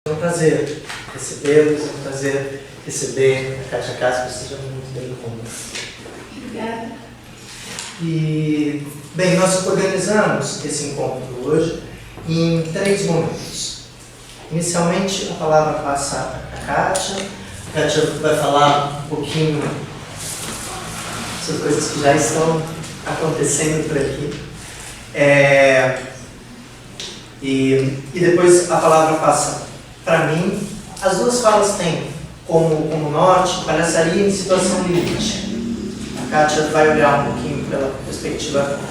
É um prazer recebê-los, é um prazer receber a Kátia Casper, seja muito bem-vinda. Obrigada. E, bem, nós organizamos esse encontro hoje em 3 momentos. Inicialmente, a palavra passa a Kátia. A Kátia vai falar um pouquinho sobre coisas que já estão acontecendo por aqui. E depois a palavra passa para mim. As duas falas têm como norte palhaçaria em situação limite. A Kátia vai olhar um pouquinho pela perspectiva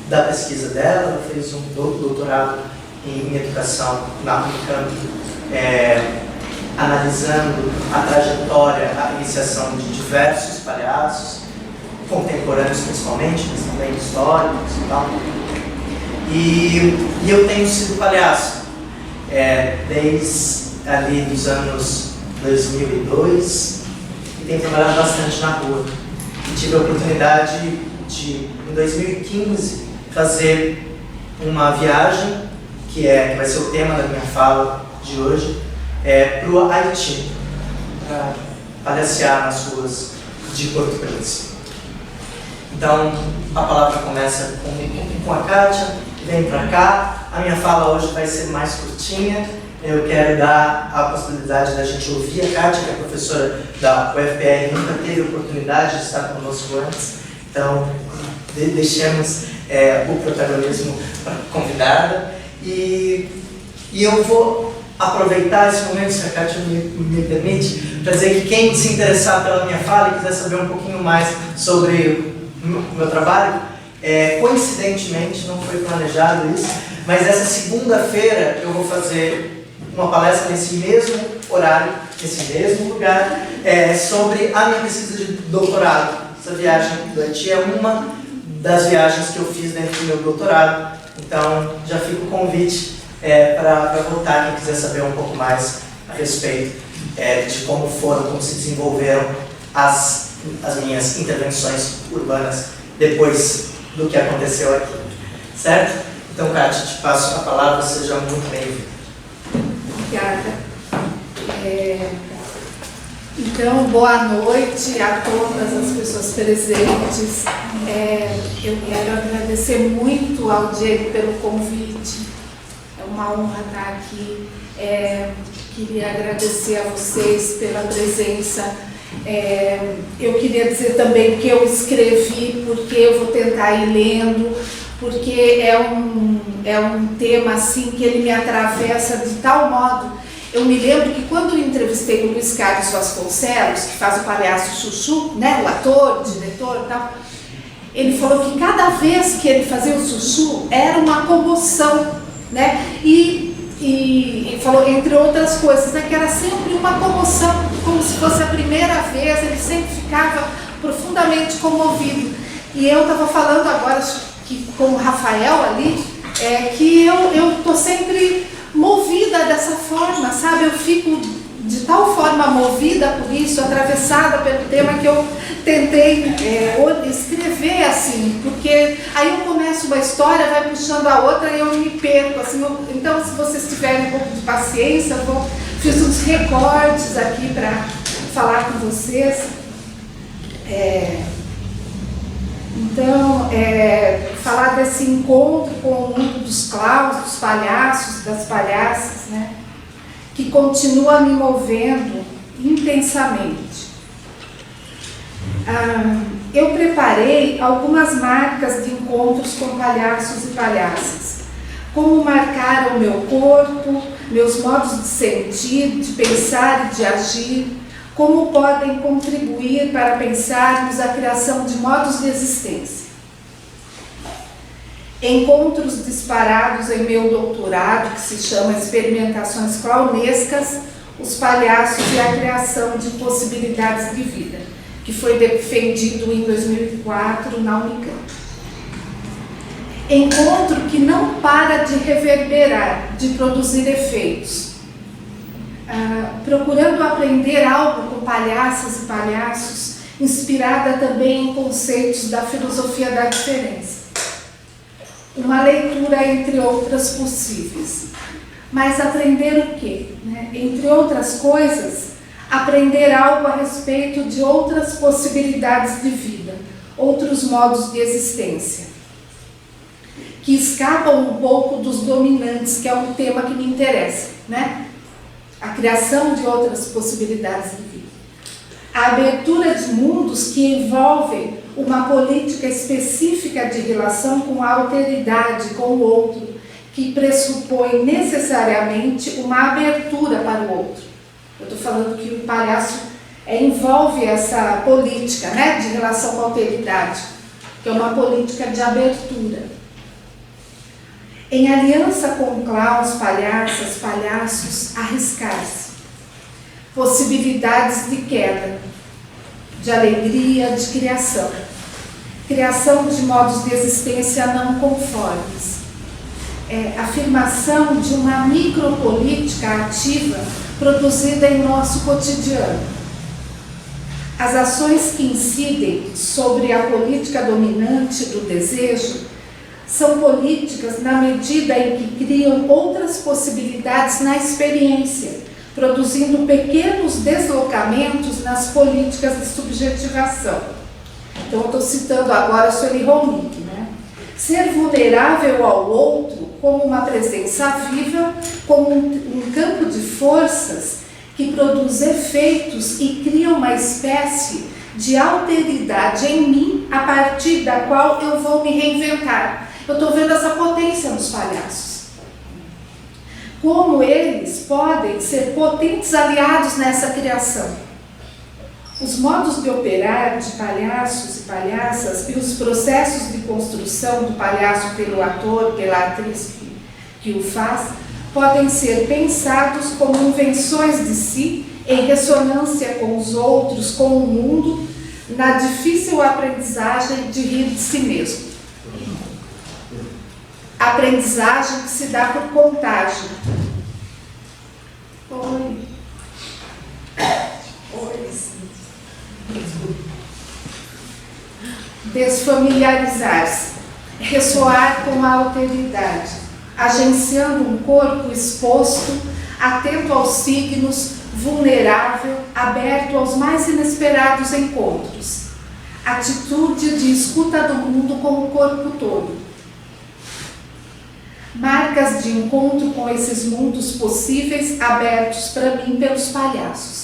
da pesquisa dela. Ela fez um doutorado em educação na Unicamp, analisando a trajetória, a iniciação de diversos palhaços, contemporâneos principalmente, mas também históricos e tal. E eu tenho sido palhaço desde ali dos anos 2002 e tenho trabalhado bastante na rua. E tive a oportunidade de, em 2015, fazer uma viagem, que vai ser o tema da minha fala de hoje, para o Haiti, para palhacear nas ruas de Porto Príncipe. Então, a palavra começa com a Kátia, vem para cá. A minha fala hoje vai ser mais curtinha. Eu quero dar a possibilidade da gente ouvir a Kátia, que é professora da UFPR, nunca teve oportunidade de estar conosco antes. Então, deixemos o protagonismo para a convidada. E eu vou aproveitar esse momento, se a Kátia me permite, para dizer que quem se interessar pela minha fala e quiser saber um pouquinho mais sobre o meu trabalho, coincidentemente, não foi planejado isso, mas essa segunda-feira eu vou fazer uma palestra nesse mesmo horário, nesse mesmo lugar, sobre a minha pesquisa de doutorado. Essa viagem do Haiti é uma das viagens que eu fiz dentro do meu doutorado, então já fica o convite para voltar, quem quiser saber um pouco mais a respeito de como se desenvolveram as minhas intervenções urbanas depois do que aconteceu aqui, certo? Então, Kátia, te passo a palavra, seja muito bem-vinda. Obrigada. Então, boa noite a todas as pessoas presentes. Eu quero agradecer muito ao Diego pelo convite. É uma honra estar aqui. Queria agradecer a vocês pela presença. Eu queria dizer também que eu escrevi porque eu vou tentar ir lendo, porque é um tema assim que ele me atravessa de tal modo. Eu me lembro que quando eu entrevistei o Luiz Carlos Vasconcelos, que faz o palhaço Chuchu, né, o ator, o diretor e tal, ele falou que cada vez que ele fazia o Chuchu era uma comoção, né? E falou, entre outras coisas, né, que era sempre uma comoção, como se fosse a primeira vez, ele sempre ficava profundamente comovido. E eu estava falando agora com o Rafael ali, que eu estou sempre movida dessa forma, sabe? Eu fico de tal forma movida por isso, atravessada pelo tema, que eu tentei escrever assim, porque aí eu começo uma história, vai puxando a outra e eu me perco, assim. Então, se vocês tiverem um pouco de paciência, eu fiz uns recortes aqui para falar com vocês. Então, falar desse encontro com o mundo dos clowns, dos palhaços, das palhaças, né, que continua me movendo intensamente. Eu preparei algumas marcas de encontros com palhaços e palhaças. Como marcaram meu corpo, meus modos de sentir, de pensar e de agir, como podem contribuir para pensarmos a criação de modos de existência. Encontros disparados em meu doutorado, que se chama Experimentações Clownescas, os palhaços e a criação de possibilidades de vida, que foi defendido em 2004 na Unicamp. Encontro que não para de reverberar, de produzir efeitos. Procurando aprender algo com palhaças e palhaços, inspirada também em conceitos da filosofia da diferença. Uma leitura entre outras possíveis. Mas aprender o quê? Né? Entre outras coisas, aprender algo a respeito de outras possibilidades de vida, outros modos de existência, que escapam um pouco dos dominantes, que é um tema que me interessa, né? A criação de outras possibilidades de vida. A abertura de mundos que envolvem uma política específica de relação com a alteridade, com o outro, que pressupõe necessariamente uma abertura para o outro. Eu estou falando que o palhaço envolve essa política, né, de relação com a alteridade, que é uma política de abertura. Em aliança com clowns, palhaças, palhaços, arriscar-se. Possibilidades de queda, de alegria, de criação. Criação de modos de existência não conformes. Afirmação de uma micropolítica ativa produzida em nosso cotidiano. As ações que incidem sobre a política dominante do desejo são políticas na medida em que criam outras possibilidades na experiência, produzindo pequenos deslocamentos nas políticas de subjetivação. Então, eu estou citando agora Sueli Rolnik, né? Ser vulnerável ao outro como uma presença viva, como um campo de forças que produz efeitos e cria uma espécie de alteridade em mim, a partir da qual eu vou me reinventar. Eu estou vendo essa potência nos palhaços. Como eles podem ser potentes aliados nessa criação. Os modos de operar de palhaços e palhaças e os processos de construção do palhaço pelo ator, pela atriz que o faz, podem ser pensados como invenções de si, em ressonância com os outros, com o mundo, na difícil aprendizagem de rir de si mesmo. Aprendizagem que se dá por contágio. Oi. Desfamiliarizar-se, ressoar com a alteridade, agenciando um corpo exposto, atento aos signos, vulnerável, aberto aos mais inesperados encontros. Atitude de escuta do mundo com o corpo todo. Marcas de encontro com esses mundos possíveis abertos para mim pelos palhaços.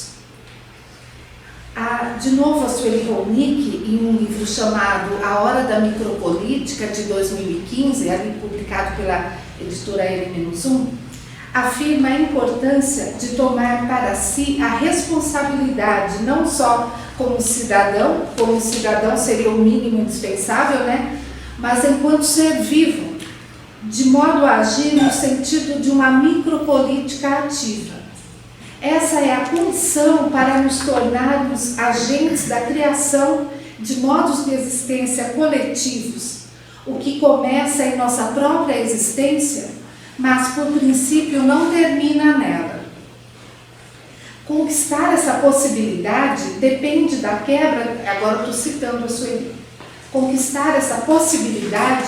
De novo, a Sueli Rolnik, em um livro chamado A Hora da Micropolítica, de 2015, ali publicado pela editora N-1, afirma a importância de tomar para si a responsabilidade, não só como cidadão seria o mínimo indispensável, né? Mas enquanto ser vivo, de modo a agir no sentido de uma micropolítica ativa. Essa é a condição para nos tornarmos agentes da criação de modos de existência coletivos, o que começa em nossa própria existência, mas por princípio não termina nela. Conquistar essa possibilidade depende da quebra, agora estou citando a Sueli, conquistar essa possibilidade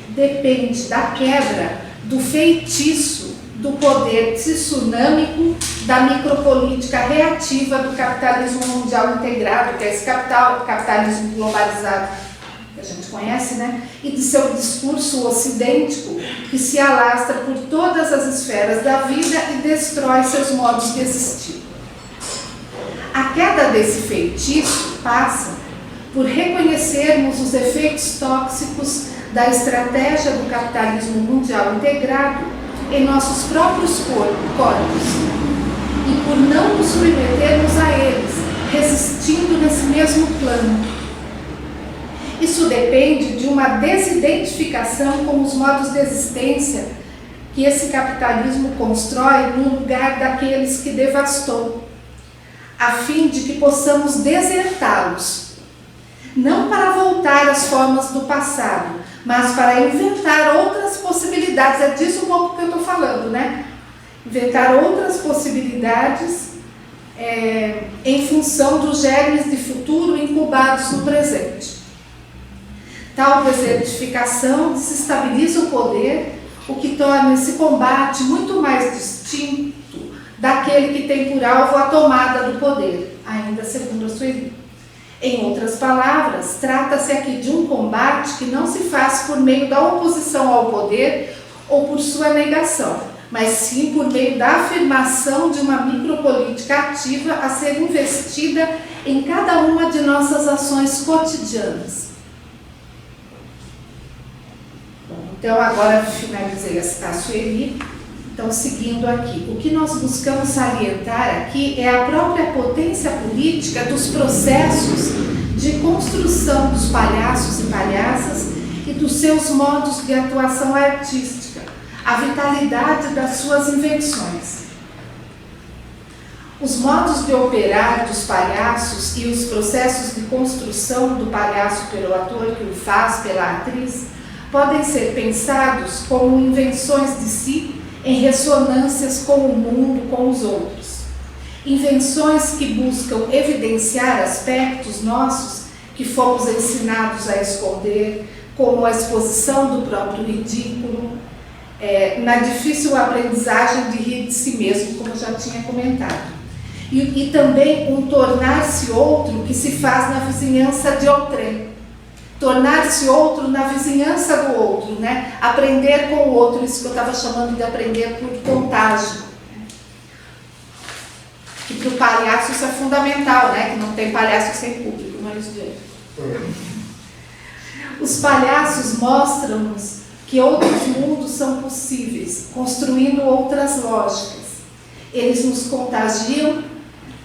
depende da quebra do feitiço do poder tsunâmico da micropolítica reativa do capitalismo mundial integrado, que é esse capitalismo globalizado que a gente conhece, né? E de seu discurso ocidêntico que se alastra por todas as esferas da vida e destrói seus modos de existir. A queda desse feitiço passa por reconhecermos os efeitos tóxicos da estratégia do capitalismo mundial integrado em nossos próprios corpos e por não nos submetermos a eles, resistindo nesse mesmo plano. Isso depende de uma desidentificação com os modos de existência que esse capitalismo constrói no lugar daqueles que devastou, a fim de que possamos desertá-los, não para voltar às formas do passado, mas para inventar outras possibilidades. É disso um pouco que eu estou falando, né? Inventar outras possibilidades em função dos germes de futuro incubados no presente. Tal desertificação desestabiliza o poder, o que torna esse combate muito mais distinto daquele que tem por alvo a tomada do poder, ainda segundo a Sueli. Em outras palavras, trata-se aqui de um combate que não se faz por meio da oposição ao poder ou por sua negação, mas sim por meio da afirmação de uma micropolítica ativa a ser investida em cada uma de nossas ações cotidianas. Bom, então agora finalizei a Sueli. Então, seguindo aqui, o que nós buscamos salientar aqui é a própria potência política dos processos de construção dos palhaços e palhaças e dos seus modos de atuação artística, a vitalidade das suas invenções. Os modos de operar dos palhaços e os processos de construção do palhaço pelo ator que o faz, pela atriz, podem ser pensados como invenções de si em ressonâncias com o mundo, com os outros. Invenções que buscam evidenciar aspectos nossos que fomos ensinados a esconder, como a exposição do próprio ridículo, na difícil aprendizagem de rir de si mesmo, como eu já tinha comentado. E também um tornar-se outro que se faz na vizinhança de outrem. Tornar-se outro na vizinhança do outro, né? Aprender com o outro, isso que eu estava chamando de aprender por contágio. Que para o palhaço isso é fundamental, né? Que não tem palhaço sem público, não é isso, Diego? Os palhaços mostram-nos que outros mundos são possíveis, construindo outras lógicas. Eles nos contagiam,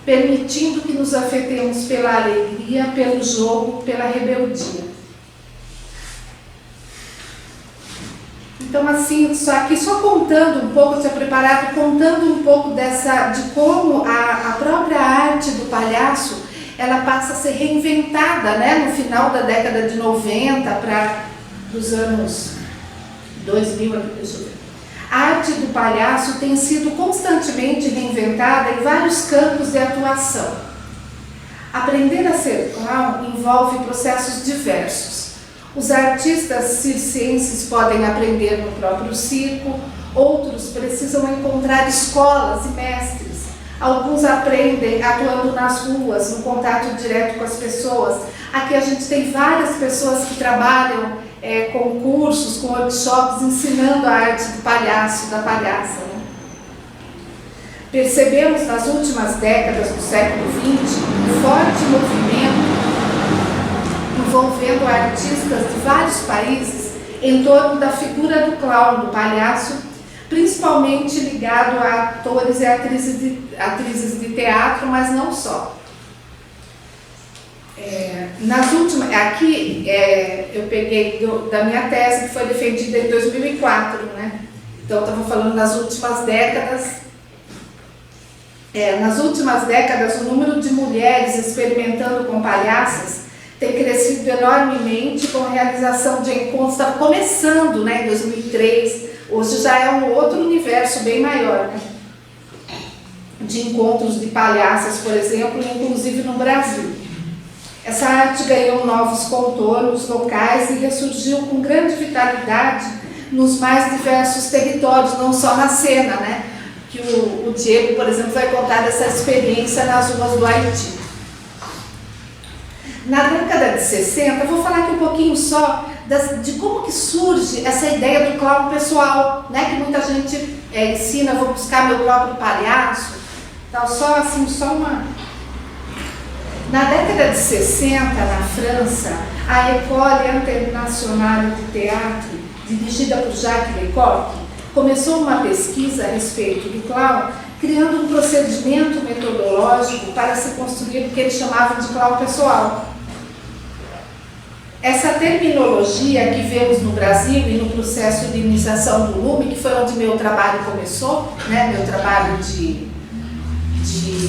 permitindo que nos afetemos pela alegria, pelo jogo, pela rebeldia. Então, assim, só contando um pouco, eu tinha preparado, contando um pouco de como a própria arte do palhaço, ela passa a ser reinventada, né, no final da década de 90 para os anos 2000, deixa eu ver. A arte do palhaço tem sido constantemente reinventada em vários campos de atuação. Aprender a ser clown envolve processos diversos. Os artistas circenses podem aprender no próprio circo, outros precisam encontrar escolas e mestres. Alguns aprendem atuando nas ruas, no contato direto com as pessoas. Aqui a gente tem várias pessoas que trabalham com cursos, com workshops, ensinando a arte do palhaço, da palhaça. Né? Percebemos nas últimas décadas do século XX um forte movimento envolvendo artistas de vários países em torno da figura do clown, do palhaço, principalmente ligado a atores e atrizes de teatro, mas não só. Aqui eu peguei da minha tese, que foi defendida em 2004, né? Então eu estava falando das últimas décadas. Nas últimas décadas, o número de mulheres experimentando com palhaças tem crescido enormemente com a realização de encontros. Estava começando, né, em 2003, hoje já é um outro universo bem maior, né? De encontros de palhaças, por exemplo, inclusive no Brasil. Essa arte ganhou novos contornos locais e ressurgiu com grande vitalidade nos mais diversos territórios, não só na cena, né? Que o Diego, por exemplo, vai contar dessa experiência nas ruas do Haiti. Na década de 60, eu vou falar aqui um pouquinho só de como que surge essa ideia do clown pessoal, né? Que muita gente ensina, vou buscar meu próprio palhaço, tal, só uma... Na década de 60, na França, a École Internationale de Théâtre, dirigida por Jacques Lecoq, começou uma pesquisa a respeito do clown, criando um procedimento metodológico para se construir o que eles chamavam de clown pessoal. Essa terminologia que vemos no Brasil e no processo de iniciação do Lume, que foi onde meu trabalho começou, né, meu trabalho de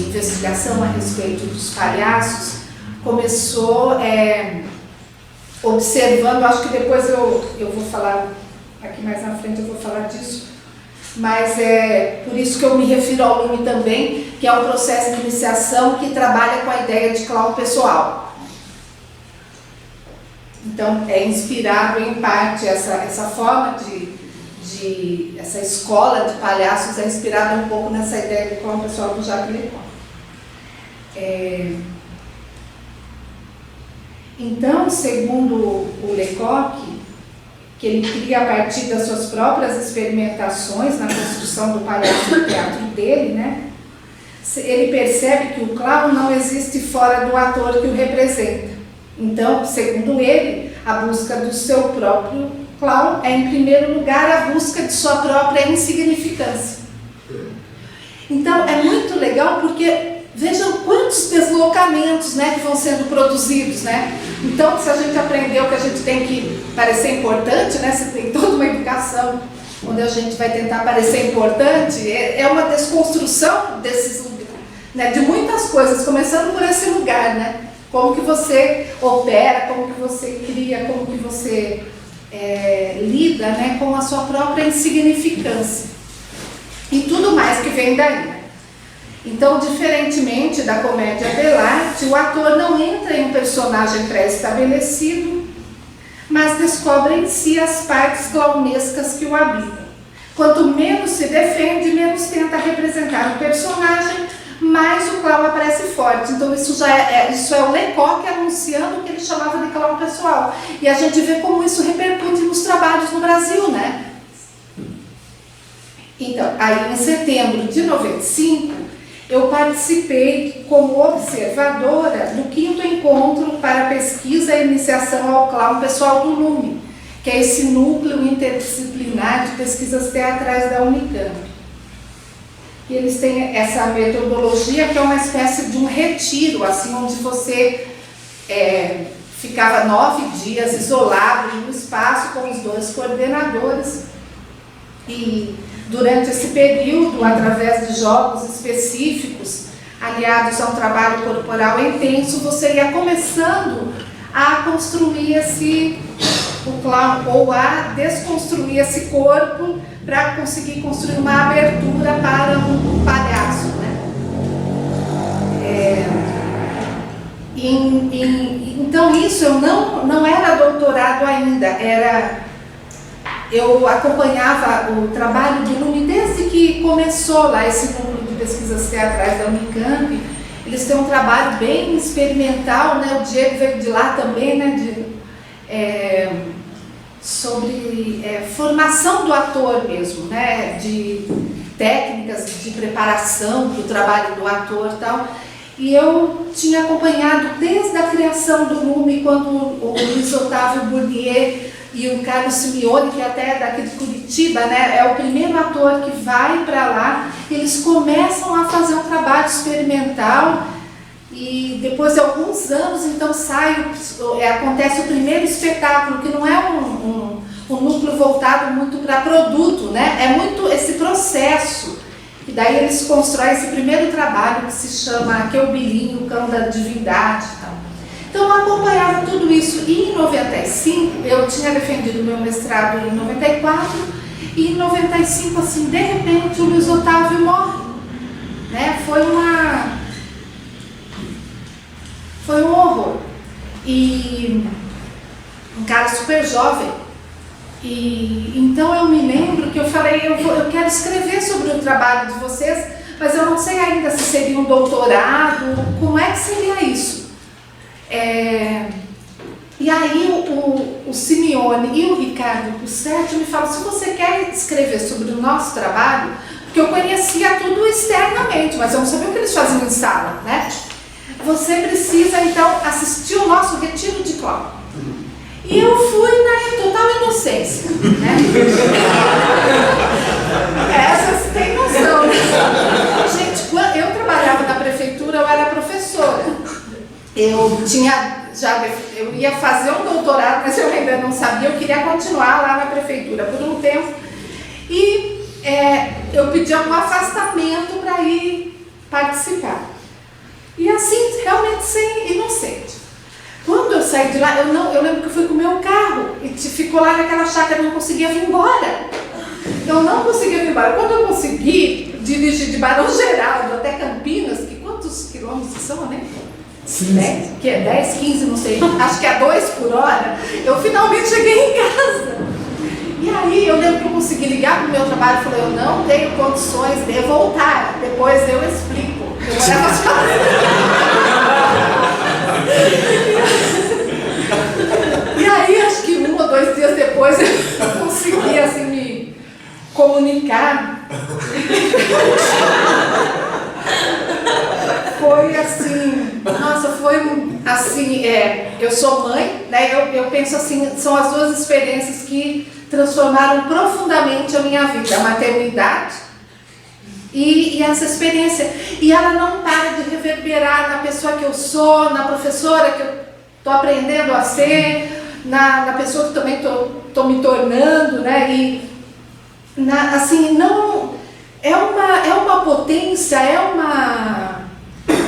investigação a respeito dos palhaços, começou observando, acho que depois eu vou falar, aqui mais na frente eu vou falar disso, mas é por isso que eu me refiro ao Lume também, que é um processo de iniciação que trabalha com a ideia de clown pessoal. Então, é inspirado em parte essa forma de essa escola de palhaços é inspirada um pouco nessa ideia de clown pessoal do Jacques Lecoq. Então, segundo o Lecoq, que ele cria a partir das suas próprias experimentações na construção do palhaço no teatro dele, né? Ele percebe que o clown não existe fora do ator que o representa. Então, segundo ele, a busca do seu próprio clown é, em primeiro lugar, a busca de sua própria insignificância. Então, é muito legal porque vejam quantos deslocamentos, né, que vão sendo produzidos, né? Então, se a gente aprendeu que a gente tem que parecer importante, né, você tem toda uma educação onde a gente vai tentar parecer importante, é uma desconstrução desses, né, de muitas coisas, começando por esse lugar, né? Como que você opera, como que você cria, como que você lida, né, com a sua própria insignificância e tudo mais que vem daí. Então, diferentemente da comédia dell'arte, o ator não entra em um personagem pré-estabelecido, mas descobre em si as partes clownescas que o habitam. Quanto menos se defende, menos tenta representar o personagem, mais o clown aparece forte. Então, isso é o Lecoq anunciando o que ele chamava de clown pessoal. E a gente vê como isso repercute nos trabalhos no Brasil, né? Então, aí em setembro de 95, eu participei como observadora do 5º encontro para pesquisa e iniciação ao clown pessoal do LUME, que é esse núcleo interdisciplinar de pesquisas teatrais da Unicamp. E eles têm essa metodologia que é uma espécie de um retiro, assim, onde você ficava 9 dias isolado em um espaço com os 2 coordenadores. E durante esse período, através de jogos específicos, aliados a um trabalho corporal intenso, você ia começando a construir o clown, ou a desconstruir esse corpo para conseguir construir uma abertura para um palhaço, né? Então isso eu não era doutorado ainda, eu acompanhava o trabalho do LUME desde que começou lá esse núcleo de pesquisas teatrais da Unicamp. Eles têm um trabalho bem experimental, né? O Diego veio de lá também, né? Sobre formação do ator mesmo, né? De técnicas de preparação do trabalho do ator e tal. E eu tinha acompanhado desde a criação do LUME, quando o Luiz Otávio Burnier e o Carlos Simeone, que até é daqui de Curitiba, né, é o primeiro ator que vai para lá, eles começam a fazer um trabalho experimental e depois de alguns anos, então acontece o primeiro espetáculo, que não é um núcleo voltado muito para produto, né, é muito esse processo. E daí eles constroem esse primeiro trabalho que se chama Queubilinho, o Cão da Divindade e tal. Então eu acompanhava tudo isso e em 95, eu tinha defendido meu mestrado em 94 e em 95, assim, de repente o Luiz Otávio morre, né? Foi um horror. E um cara super jovem. E então eu me lembro que eu falei, eu quero escrever sobre o trabalho de vocês, mas eu não sei ainda se seria um doutorado, como é que seria isso? E aí o Simeone e o Ricardo Pussetti me falam, se você quer escrever sobre o nosso trabalho, porque eu conhecia tudo externamente, mas eu não sabia o que eles faziam em sala, né? Você precisa então assistir o nosso retiro de clown. E eu fui na total inocência, né? Essas têm noção, né? Gente, quando eu trabalhava na prefeitura, eu era professora. Eu ia fazer um doutorado, mas eu ainda não sabia, eu queria continuar lá na prefeitura por um tempo. E eu pedi um afastamento para ir participar. E assim, realmente sem inocente. Quando eu saí de lá, eu lembro que eu fui com o meu carro e ficou lá naquela chácara, eu não conseguia vir embora. Eu não conseguia vir embora. Quando eu consegui dirigir de Barão Geraldo até Campinas, que quantos quilômetros são, né? 10, 15, não sei, acho que é 2 por hora, eu finalmente cheguei em casa. E aí eu lembro que eu consegui consegui ligar para o meu trabalho e falei, eu não tenho condições de voltar, depois eu explico. Eu morava E aí, acho que 1 ou 2 dias depois eu consegui assim, me comunicar. Foi assim, nossa, foi assim, eu sou mãe, né? Eu penso assim, são as 2 experiências que transformaram profundamente a minha vida, a maternidade e essa experiência. E ela não para de reverberar na pessoa que eu sou, na professora que eu estou aprendendo a ser, na pessoa que também estou me tornando, né? E assim, não é uma potência,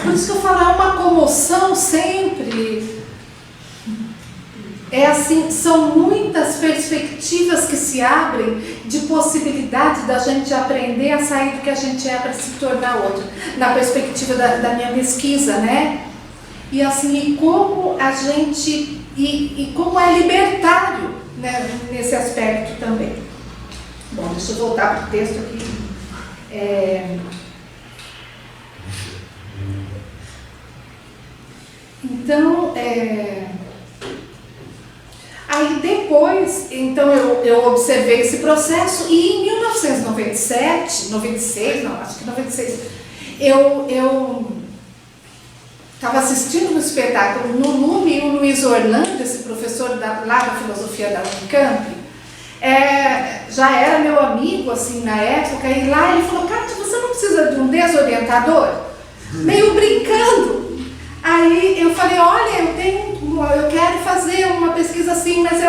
por isso que eu falo, é uma comoção sempre. É assim, são muitas perspectivas que se abrem de possibilidade da gente aprender a sair do que a gente é para se tornar outro. Na perspectiva da minha pesquisa, né? E assim, e como a gente, e como é libertário, né, nesse aspecto também. Bom, deixa eu voltar para o texto aqui. Então, aí depois, então eu observei esse processo e em 1997, 96, não, acho que 96, eu estava assistindo um espetáculo no Lume e o Luiz Orlando, esse professor lá da filosofia da Unicamp, já era meu amigo assim na época, e lá ele falou, Kátia, você não precisa de um desorientador? Meio brincando. Aí eu falei, olha, eu quero fazer uma pesquisa assim, mas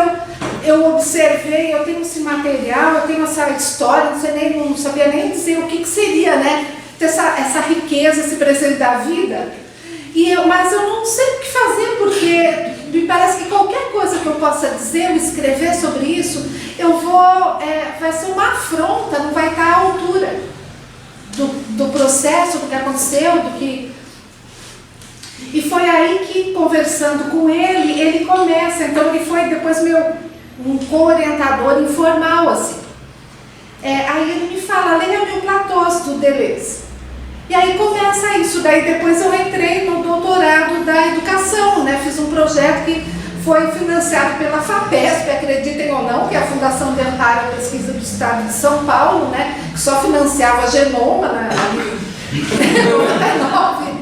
eu observei, eu tenho esse material, eu tenho essa história, não sabia nem dizer o que seria, né? Ter essa riqueza, esse presente da vida. Mas eu não sei o que fazer, porque me parece que qualquer coisa que eu possa dizer, ou escrever sobre isso, vai ser uma afronta, não vai estar à altura do processo, do que aconteceu, E foi aí que, conversando com ele começa, então ele foi depois um co-orientador informal, assim. Aí ele me fala, leia o Platós, do Deleuze. E aí começa isso, daí depois eu entrei no doutorado da educação, né? Fiz um projeto que foi financiado pela FAPESP, acreditem ou não, que é a Fundação de Amparo à Pesquisa do Estado de São Paulo, né? Que só financiava a Genoma, ali em 99.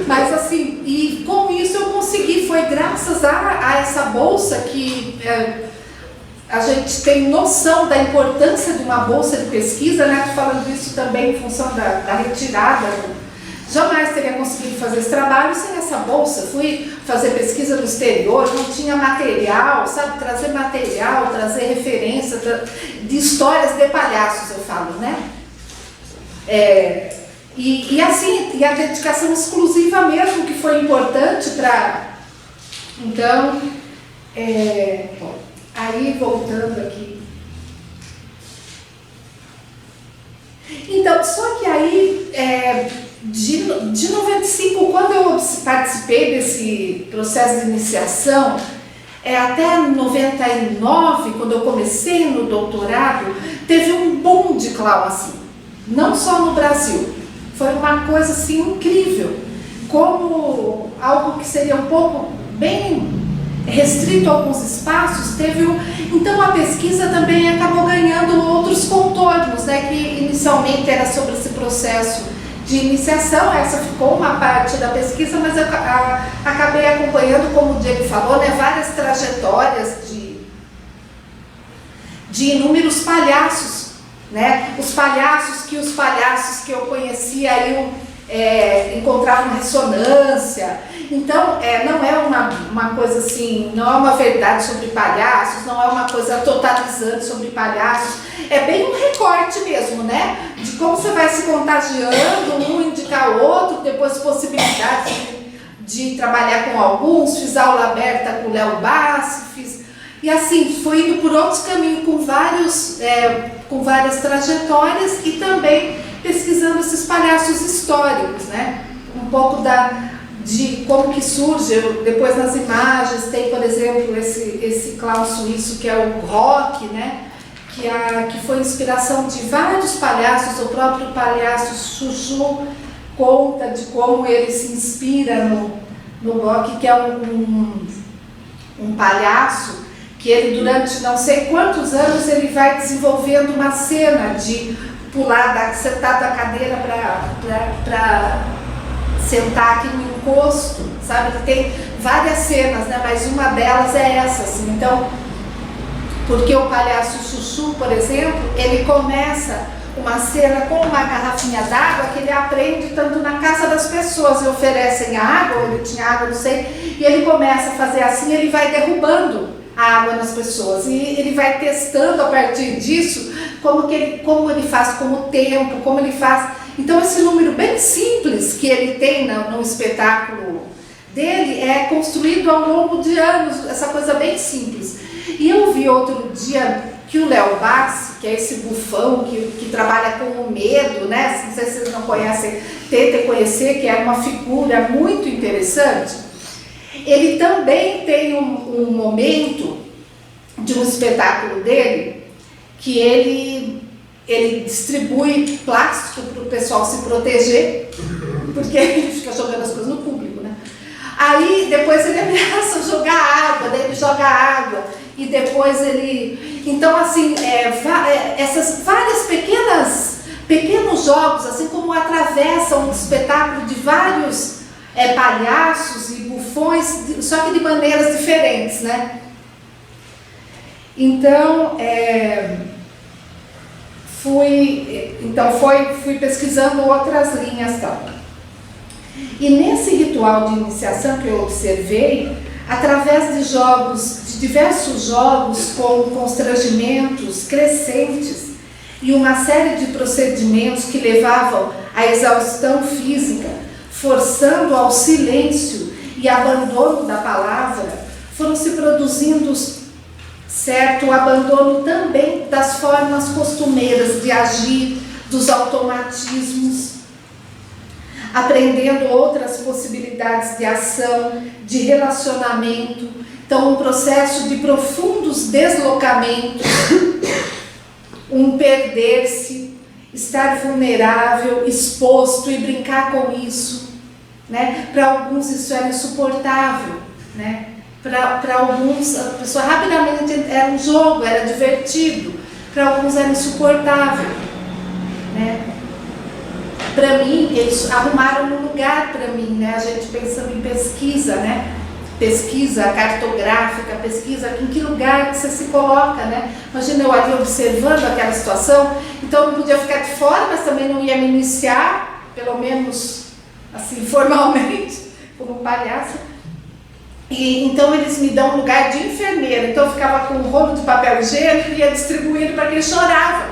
Mas assim, e com isso eu consegui, foi graças a essa bolsa que a gente tem noção da importância de uma bolsa de pesquisa, né? Estou falando isso também em função da retirada. Jamais teria conseguido fazer esse trabalho sem essa bolsa. Fui fazer pesquisa no exterior, não tinha material, sabe? Trazer material, trazer referência de histórias de palhaços, eu falo, né? E assim, e a dedicação exclusiva mesmo, que foi importante para... Então, bom, aí voltando aqui. Então, só que aí, de 95, quando eu participei desse processo de iniciação, até 99, quando eu comecei no doutorado, teve um boom de clown, assim, não só no Brasil. Foi uma coisa assim incrível, como algo que seria um pouco bem restrito a alguns espaços, então a pesquisa também acabou ganhando outros contornos, né, que inicialmente era sobre esse processo de iniciação, essa ficou uma parte da pesquisa, mas eu acabei acompanhando, como o Diego falou, né, várias trajetórias de inúmeros palhaços, né, os palhaços que eu conhecia encontravam ressonância. Então, não é uma coisa assim, não é uma verdade sobre palhaços, não é uma coisa totalizante sobre palhaços, é bem um recorte mesmo, né? De como você vai se contagiando, um indicar o outro, depois possibilidade de trabalhar com alguns, fiz aula aberta com o Léo Bassi, e assim, foi indo por outros caminhos, com várias trajetórias e também pesquisando esses palhaços históricos, né? Um pouco de como que surge, depois nas imagens tem, por exemplo, esse clown suíço que é o Rock, né? que foi inspiração de vários palhaços. O próprio palhaço Chuchu conta de como ele se inspira no Bock, que é um palhaço que ele, durante não sei quantos anos, ele vai desenvolvendo uma cena de pular, sentar da cadeira para sentar aqui no encosto, sabe? Ele tem várias cenas, né? Mas uma delas é essa, assim. Então, porque o palhaço Chuchu, por exemplo, ele começa uma cena com uma garrafinha d'água que ele aprende tanto na casa das pessoas, e oferecem água, ele tinha água, não sei, e ele começa a fazer assim, ele vai derrubando a água nas pessoas, e ele vai testando a partir disso como ele faz com o tempo, como ele faz. Então esse número bem simples que ele tem no espetáculo dele é construído ao longo de anos, essa coisa bem simples. E eu vi outro dia que o Léo Bassi, que é esse bufão que trabalha com o medo, né? Não sei se vocês não conhecem, tentem conhecer, que é uma figura muito interessante. Ele também tem um momento de um espetáculo dele que ele distribui plástico para o pessoal se proteger, porque ele fica jogando as coisas no público, né? Aí depois ele ameaça jogar água, daí ele joga água, e depois ele... Então, assim, essas várias pequenos jogos, assim como atravessam um espetáculo de vários palhaços e bufões, só que de maneiras diferentes, né? Então, fui pesquisando outras linhas tal. E nesse ritual de iniciação que eu observei, através de diversos jogos com constrangimentos crescentes e uma série de procedimentos que levavam à exaustão física, forçando ao silêncio e abandono da palavra, foram se produzindo certo abandono também das formas costumeiras de agir, dos automatismos, aprendendo outras possibilidades de ação, de relacionamento. Então, um processo de profundos deslocamentos, um perder-se, estar vulnerável, exposto e brincar com isso, né? Para alguns isso era insuportável, né? Para alguns, a pessoa rapidamente era um jogo, era divertido, para alguns era insuportável, né? Para mim, eles arrumaram um lugar para mim, né? A gente pensando em pesquisa, né? Pesquisa cartográfica, pesquisa em que lugar que você se coloca, né? Imagina eu ali observando aquela situação, então eu não podia ficar de fora, mas também não ia me iniciar, pelo menos assim, formalmente, como palhaço. E então eles me dão um lugar de enfermeira, então eu ficava com um rolo de papel higiênico e ia distribuindo para quem chorava.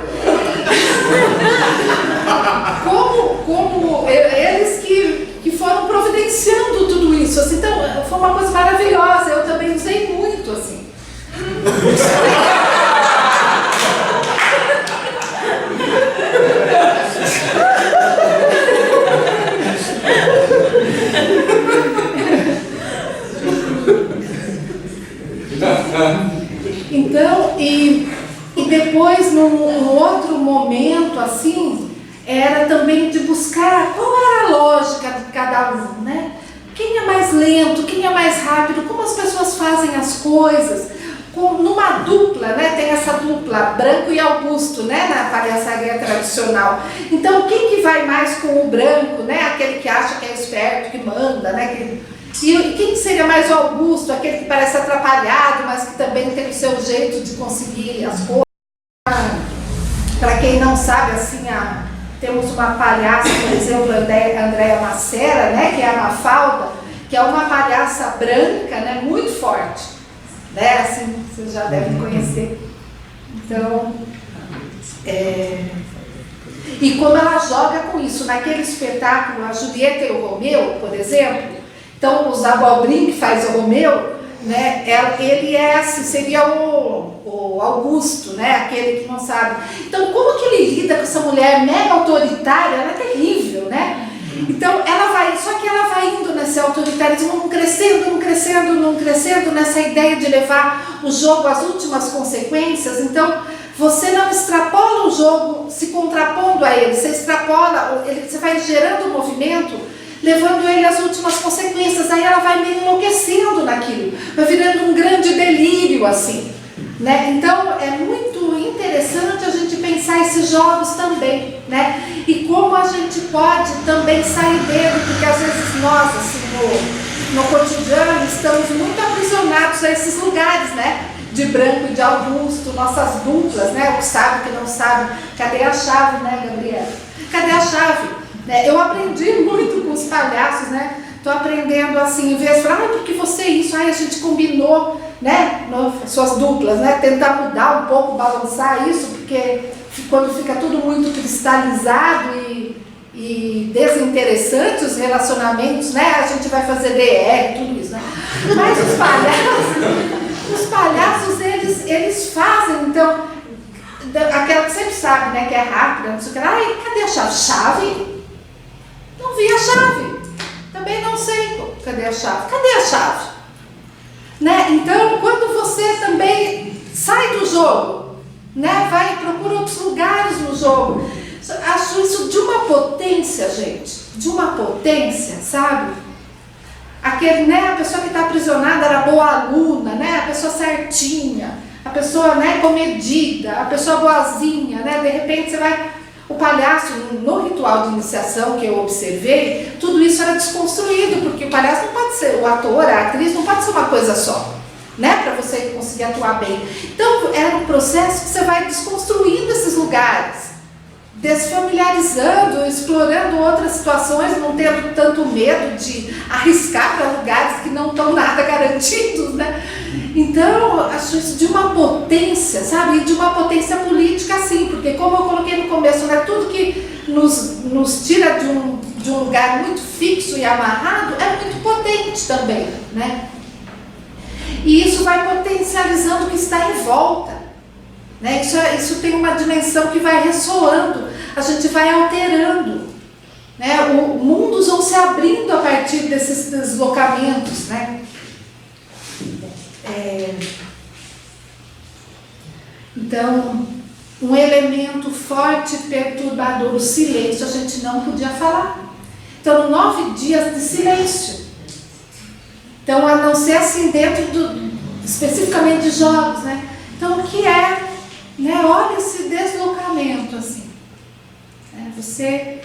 Como eles que foram providenciando tudo isso, assim, então foi uma coisa maravilhosa, eu também usei muito, assim. Então, e depois, num outro momento, assim, era também de buscar qual era a lógica de cada um, né? Quem é mais lento, quem é mais rápido, como as pessoas fazem as coisas. Numa dupla, né? Tem essa dupla, Branco e Augusto, né? Na palhaçaria tradicional. Então, quem que vai mais com o Branco, né? Aquele que acha que é esperto, que manda, né? E quem seria mais o Augusto, aquele que parece atrapalhado, mas que também tem o seu jeito de conseguir as coisas. Para quem não sabe, assim, temos uma palhaça, por exemplo, Andréa Macera, né, que é a Mafalda, que é uma palhaça branca, né, muito forte, né, assim, vocês já devem conhecer. Então, e como ela joga com isso, naquele espetáculo, a Julieta e o Romeu, por exemplo, então o Zabobrim, que faz o Romeu, né, ele assim, seria o Augusto, né, aquele que não sabe. Então, como que ele lida com essa mulher mega autoritária? Ela é terrível, né? Então, só que ela vai indo nesse autoritarismo, não crescendo nessa ideia de levar o jogo às últimas consequências. Então, Você não extrapola o jogo se contrapondo a ele, você extrapola, você vai gerando um movimento, levando ele às últimas consequências, aí ela vai meio enlouquecendo naquilo, vai virando um grande delírio assim, né? Então é muito interessante a gente pensar esses jogos também, né? E como a gente pode também sair dele, porque às vezes nós, assim, no cotidiano, estamos muito aprisionados a esses lugares, né? De Branco e de Augusto, nossas duplas, né? O que sabe, o que não sabe. Cadê a chave, né, Gabriela? Cadê a chave? Eu aprendi muito com os palhaços, né? Estou aprendendo assim, em vez de falar, porque você isso, a gente combinou, né? Suas duplas, né? Tentar mudar um pouco, balançar isso, porque quando fica tudo muito cristalizado e desinteressante os relacionamentos, né? A gente vai fazer DR, tudo isso, né? Mas os palhaços, eles fazem, então, aquela que sempre sabe, né? Que é rápida, não sei o que. Ai, cadê a chave? Chave? Não vi a chave. Também não sei. Cadê a chave? Cadê a chave? Né? Então, quando você também sai do jogo, né? Vai e procura outros lugares no jogo. Acho isso de uma potência, gente. De uma potência, sabe? Aquele, né? A pessoa que está aprisionada era boa aluna, né? A pessoa certinha, a pessoa, né, comedida, a pessoa boazinha, né? De repente você vai... O palhaço, no ritual de iniciação que eu observei, tudo isso era desconstruído, porque o palhaço não pode ser, o ator, a atriz não pode ser uma coisa só, né, para você conseguir atuar bem. Então, era um processo que você vai desconstruindo esses lugares, desfamiliarizando, explorando outras situações, não tendo tanto medo de arriscar para lugares que não estão nada garantidos, né? Então, acho isso de uma potência, sabe? E de uma potência política, sim, porque como eu coloquei no começo, né? Tudo que nos tira de um lugar muito fixo e amarrado é muito potente também, né? E isso vai potencializando o que está em volta, né? Isso tem uma dimensão que vai ressoando, a gente vai alterando, né? Mundos vão se abrindo a partir desses deslocamentos, né? Então, um elemento forte perturbador, o silêncio, a gente não podia falar. Então, 9 dias de silêncio. Então, a não ser assim dentro especificamente de jogos, né? Então, o que é, né? Olha esse deslocamento assim. Você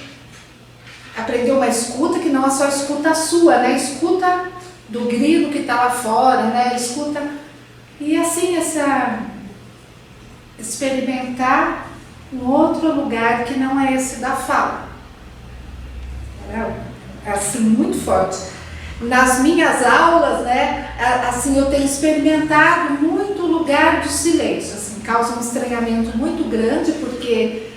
aprendeu uma escuta que não é só escuta sua, né? Escuta do grilo que está lá fora, né? Escuta. E assim, experimentar um outro lugar que não é esse da fala. Assim, muito forte. Nas minhas aulas, né? Assim, eu tenho experimentado muito o lugar do silêncio. Assim, causa um estranhamento muito grande, porque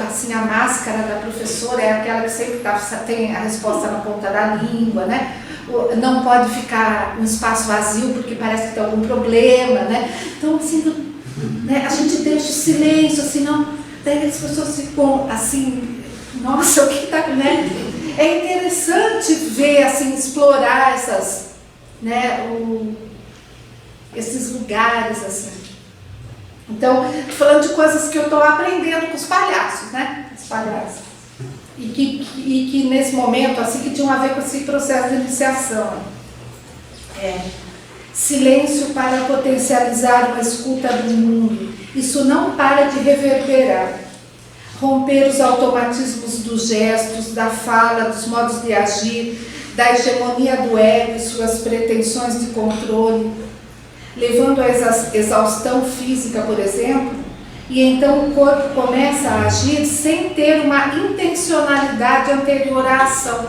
assim, a máscara da professora é aquela que sempre tem a resposta na ponta da língua, né? Não pode ficar um espaço vazio porque parece que tem algum problema, né? Então, assim, né, a gente deixa o silêncio, assim, não... Daí as pessoas ficam assim, nossa, o que tá... Né? É interessante ver, assim, explorar essas, né, esses lugares, assim. Então, tô falando de coisas que eu estou aprendendo com os palhaços, né? Os palhaços. E que nesse momento, assim, que tinham a ver com esse processo de iniciação. Silêncio para potencializar uma escuta do mundo. Isso não para de reverberar. Romper os automatismos dos gestos, da fala, dos modos de agir, da hegemonia do ego e suas pretensões de controle, levando à exaustão física, por exemplo, e então o corpo começa a agir sem ter uma intencionalidade anterior à ação.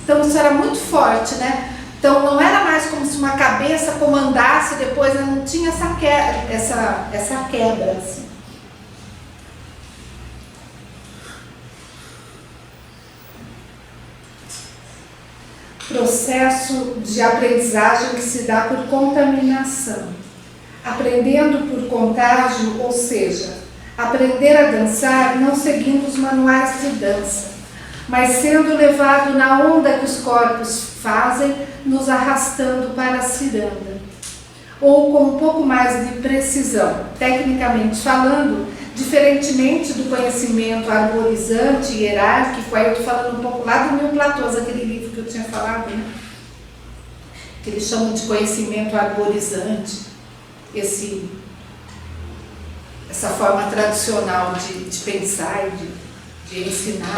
Então isso era muito forte, né? Então não era mais como se uma cabeça comandasse e depois não tinha essa quebra, assim. Processo de aprendizagem que se dá por contaminação. Aprendendo por contágio, ou seja, aprender a dançar não seguindo os manuais de dança, mas sendo levado na onda que os corpos fazem, nos arrastando para a ciranda. ou com um pouco mais de precisão, tecnicamente falando, diferentemente do conhecimento arborizante e hierárquico. Aí eu estou falando um pouco lá do Neoplatôs, aquele livro que eu tinha falado, né? Que eles chamam de conhecimento arborizante, essa forma tradicional de pensar e de ensinar.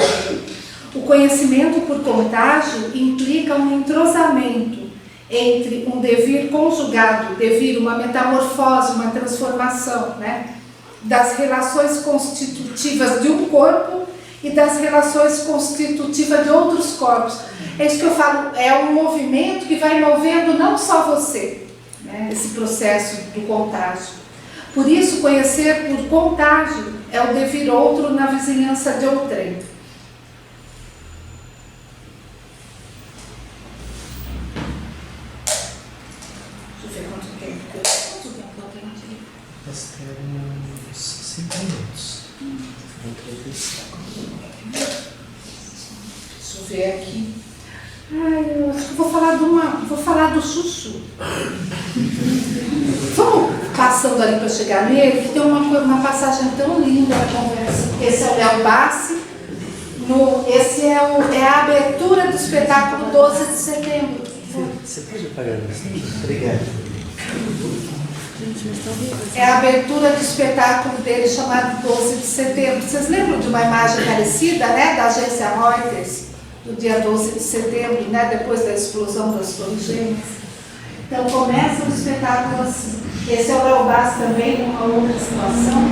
O conhecimento por contágio implica um entrosamento entre um devir conjugado, devir, uma metamorfose, uma transformação, né, das relações constitutivas de um corpo e das relações constitutivas de outros corpos. É isso que eu falo, é um movimento que vai movendo não só você, né, esse processo do contágio. Por isso, conhecer por contágio é o devir outro na vizinhança de outrem. Deixa eu ver quanto tempo eu tenho aqui. Nós temos 5 minutos. Deixa eu ver aqui. Ai, eu acho que vou falar do Chuchu. Vamos passando ali para chegar nele, que tem uma passagem tão linda na conversa. Esse é o Léo Bassi. Esse é a abertura do espetáculo 12 de setembro. Você pode apagar isso? Obrigado. É a abertura do espetáculo dele chamado 12 de setembro. Vocês lembram de uma imagem parecida, né, da agência Reuters, do dia 12 de setembro, né, depois da explosão das Torres Gêmeas? Então começa o espetáculo assim. Esse é o Léo Bassi também, numa outra situação.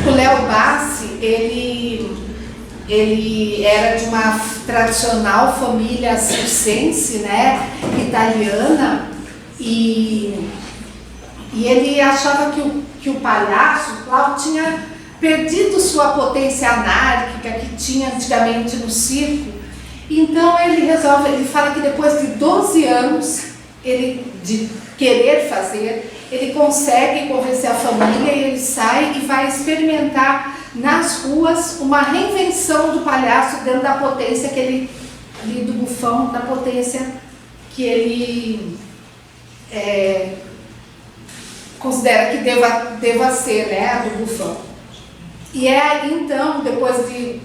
O Léo Bassi, ele era de uma tradicional família circense, né, italiana, e ele achava que o palhaço, Cláudio, tinha perdido sua potência anárquica que tinha antigamente no circo. Então ele fala que depois de 12 anos de querer fazer, ele consegue convencer a família e ele sai e vai experimentar nas ruas uma reinvenção do palhaço dentro da potência que ele, do bufão, da potência que ele considera que deva ser, né, do bufão. E é aí então, depois de,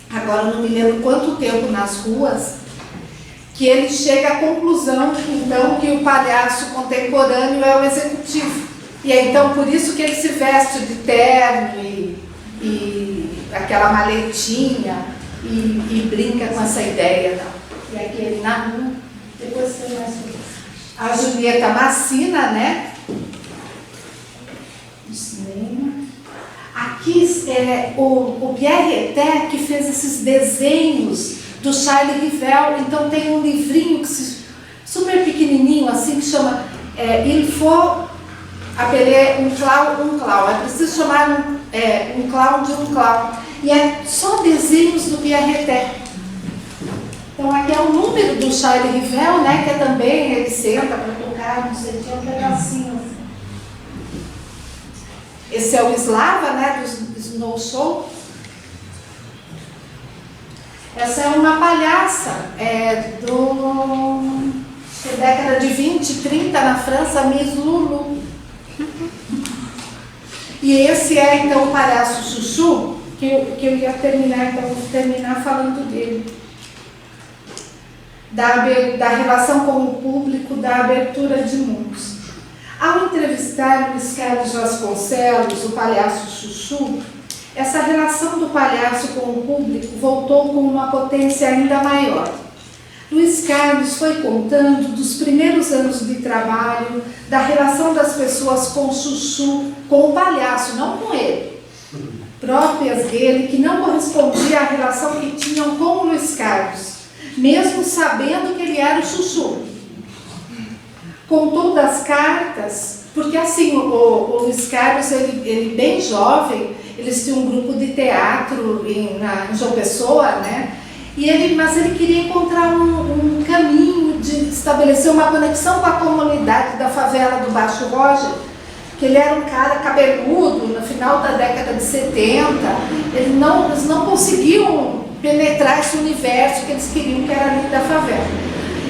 agora não me lembro quanto tempo nas ruas, que ele chega à conclusão, então, que o palhaço contemporâneo é o executivo. E é então por isso que ele se veste de terno e aquela maletinha e brinca com essa ideia. Não. E aqui ele na rua, depois tem mais a Julieta Massina, né? Do cinema. Aqui é o Pierre Eté que fez esses desenhos do Charles Rivel. Então tem um livrinho super pequenininho, assim, que chama Il faut appeler un clown. É preciso chamar um clown de um clown. E é só desenhos do Pierre Eté. Então aqui é o número do Charles Rivel, né, que é também, ele senta para tocar, não sei, tinha um pedacinho assim. Esse é o Slava, né, do Snow Show. Essa é uma palhaça da década de 20, 30 na França, Miss Lulu. E esse é então o palhaço Chuchu, que eu ia terminar, então vou terminar falando dele. Da relação com o público, da abertura de mundos. Ao entrevistar Luiz Carlos Vasconcelos, o palhaço Chuchu, essa relação do palhaço com o público voltou com uma potência ainda maior. Luiz Carlos foi contando dos primeiros anos de trabalho, da relação das pessoas com o Chuchu, com o palhaço, não com ele, próprias dele, que não correspondia à relação que tinham com o Luiz Carlos, mesmo sabendo que ele era o Chuchu. Contou das cartas, porque assim, o Luiz Carlos, ele bem jovem, eles tinham um grupo de teatro em João Pessoa, né? Mas ele queria encontrar um caminho de estabelecer uma conexão com a comunidade da favela do Baixo Roger, que ele era um cara cabeludo, no final da década de 70, eles não conseguiam penetrar esse universo que eles queriam, que era ali da favela.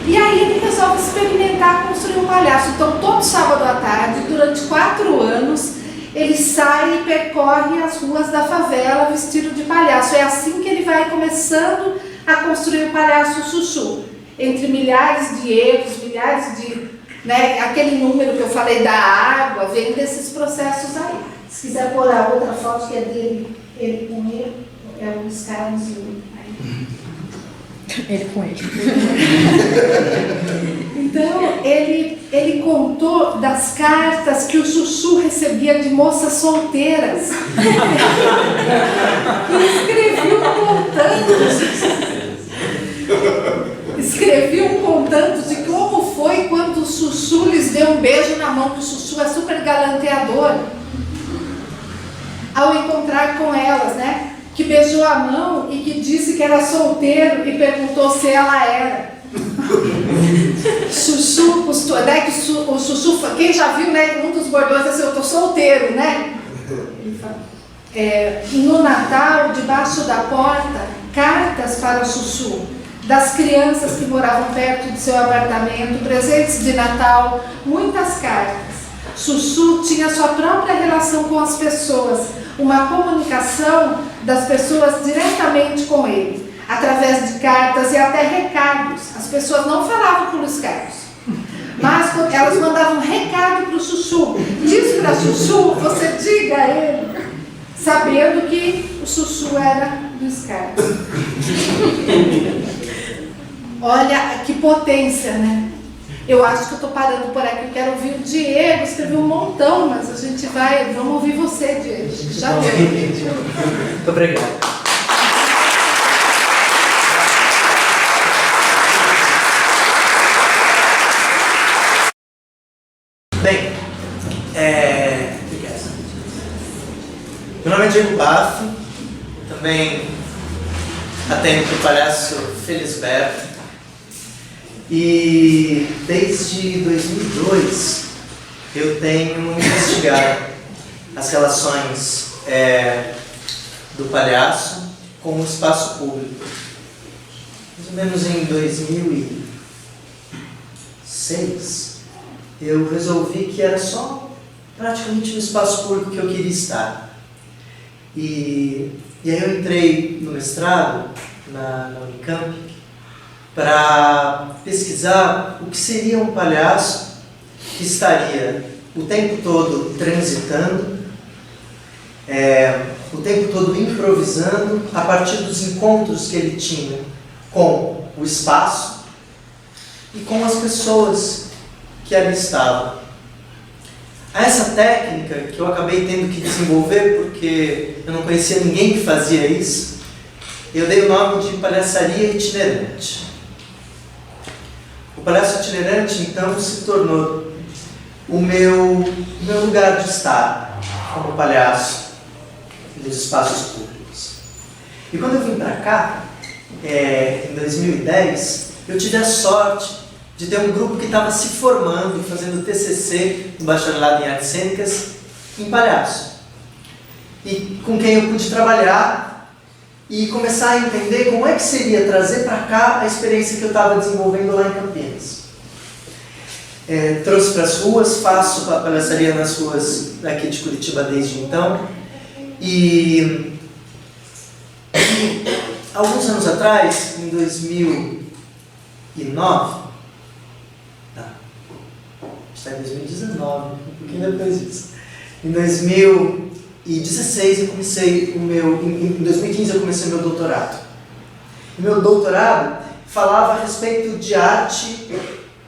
E aí ele resolve experimentar construir um palhaço. Então, todo sábado à tarde, durante 4 anos, ele sai e percorre as ruas da favela vestido de palhaço. É assim que ele vai começando a construir o palhaço Chuchu. Entre milhares de erros, milhares de... né, aquele número que eu falei da água, vem desses processos aí. Se quiser pôr a outra foto que é dele, ele com ele, é o Scarzinho. Ele com ele. Então, ele contou das cartas que o Chuchu recebia de moças solteiras. Escreviam contando de como foi quando o Chuchu lhes deu um beijo na mão, que o Chuchu é super galanteador, ao encontrar com elas, né? Que beijou a mão e que disse que era solteiro e perguntou se ela era. Chuchu custou, né? Que o Chuchu, quem já viu, né? Um dos bordões assim, eu tô solteiro, né? No Natal, debaixo da porta, cartas para o Chuchu, das crianças que moravam perto do seu apartamento, presentes de Natal, muitas cartas. Chuchu tinha sua própria relação com as pessoas, uma comunicação das pessoas diretamente com ele, através de cartas e até recados. As pessoas não falavam por Carlos, mas elas mandavam um recado para o Chuchu. Diz para Chuchu, você diga a ele, sabendo que o Chuchu era do Carlos. Olha que potência, né? Eu acho que eu estou parando por aqui, eu quero ouvir o Diego, escreveu um montão, mas a gente vai, vamos ouvir você, Diego, já deu. Muito obrigado. Bem, meu nome é Diego Baff, também atendo para o palhaço Felisberto. E desde 2002 eu tenho investigado as relações do palhaço com o espaço público. Mais ou menos em 2006 eu resolvi que era só praticamente no espaço público que eu queria estar. E aí eu entrei no mestrado na Unicamp para pesquisar o que seria um palhaço que estaria o tempo todo transitando, o tempo todo improvisando a partir dos encontros que ele tinha com o espaço e com as pessoas que ali estavam. A essa técnica que eu acabei tendo que desenvolver porque eu não conhecia ninguém que fazia isso, eu dei o nome de palhaçaria itinerante. O palhaço itinerante, então, se tornou o meu lugar de estar como palhaço nos espaços públicos. E quando eu vim para cá, em 2010, eu tive a sorte de ter um grupo que estava se formando e fazendo TCC no bacharelado em artes cênicas em palhaço. E com quem eu pude trabalhar e começar a entender como é que seria trazer para cá a experiência que eu estava desenvolvendo lá em Campinas. Trouxe para as ruas, faço palhaçaria nas ruas daqui de Curitiba desde então. E alguns anos atrás, em 2009, está em 2019, um pouquinho depois disso. Em 2016 eu comecei em 2015 eu comecei meu doutorado. O meu doutorado falava a respeito de arte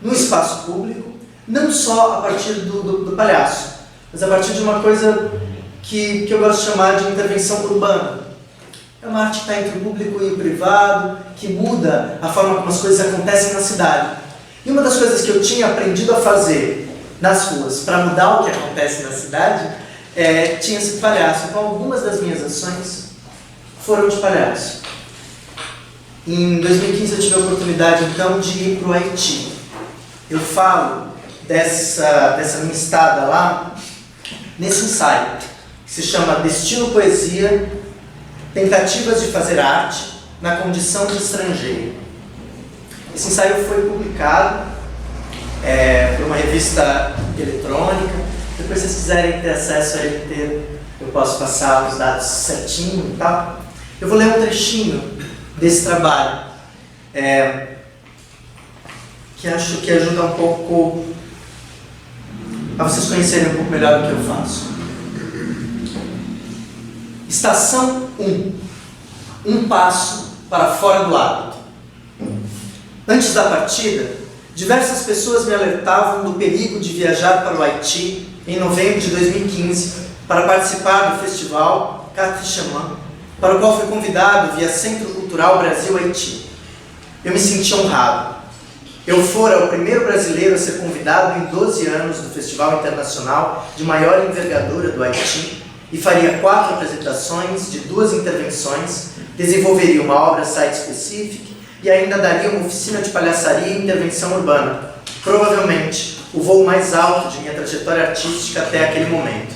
no espaço público, não só a partir do palhaço, mas a partir de uma coisa que eu gosto de chamar de intervenção urbana. É uma arte que está entre o público e o privado, que muda a forma como as coisas acontecem na cidade. E uma das coisas que eu tinha aprendido a fazer nas ruas para mudar o que acontece na cidade tinha sido palhaço. Então algumas das minhas ações foram de palhaço. Em 2015 eu tive a oportunidade então de ir para o Haiti. Eu falo dessa minha estada lá nesse ensaio, que se chama Destino Poesia, Tentativas de Fazer Arte na condição de estrangeiro. Esse ensaio foi publicado por uma revista eletrônica. Depois, se vocês quiserem ter acesso a ele inteiro, eu posso passar os dados certinho e tal. Eu vou ler um trechinho desse trabalho, que acho que ajuda um pouco a vocês conhecerem um pouco melhor o que eu faço. Estação 1. Um passo para fora do hábito. Antes da partida, diversas pessoas me alertavam do perigo de viajar para o Haiti em novembro de 2015 para participar do festival Quatre Chemins, para o qual fui convidado via Centro Cultural Brasil-Haiti. Eu me senti honrado. Eu fora o primeiro brasileiro a ser convidado em 12 anos do Festival Internacional de maior envergadura do Haiti e faria 4 apresentações de 2 intervenções, desenvolveria uma obra site-specific e ainda daria uma oficina de palhaçaria e intervenção urbana, provavelmente o voo mais alto de minha trajetória artística até aquele momento.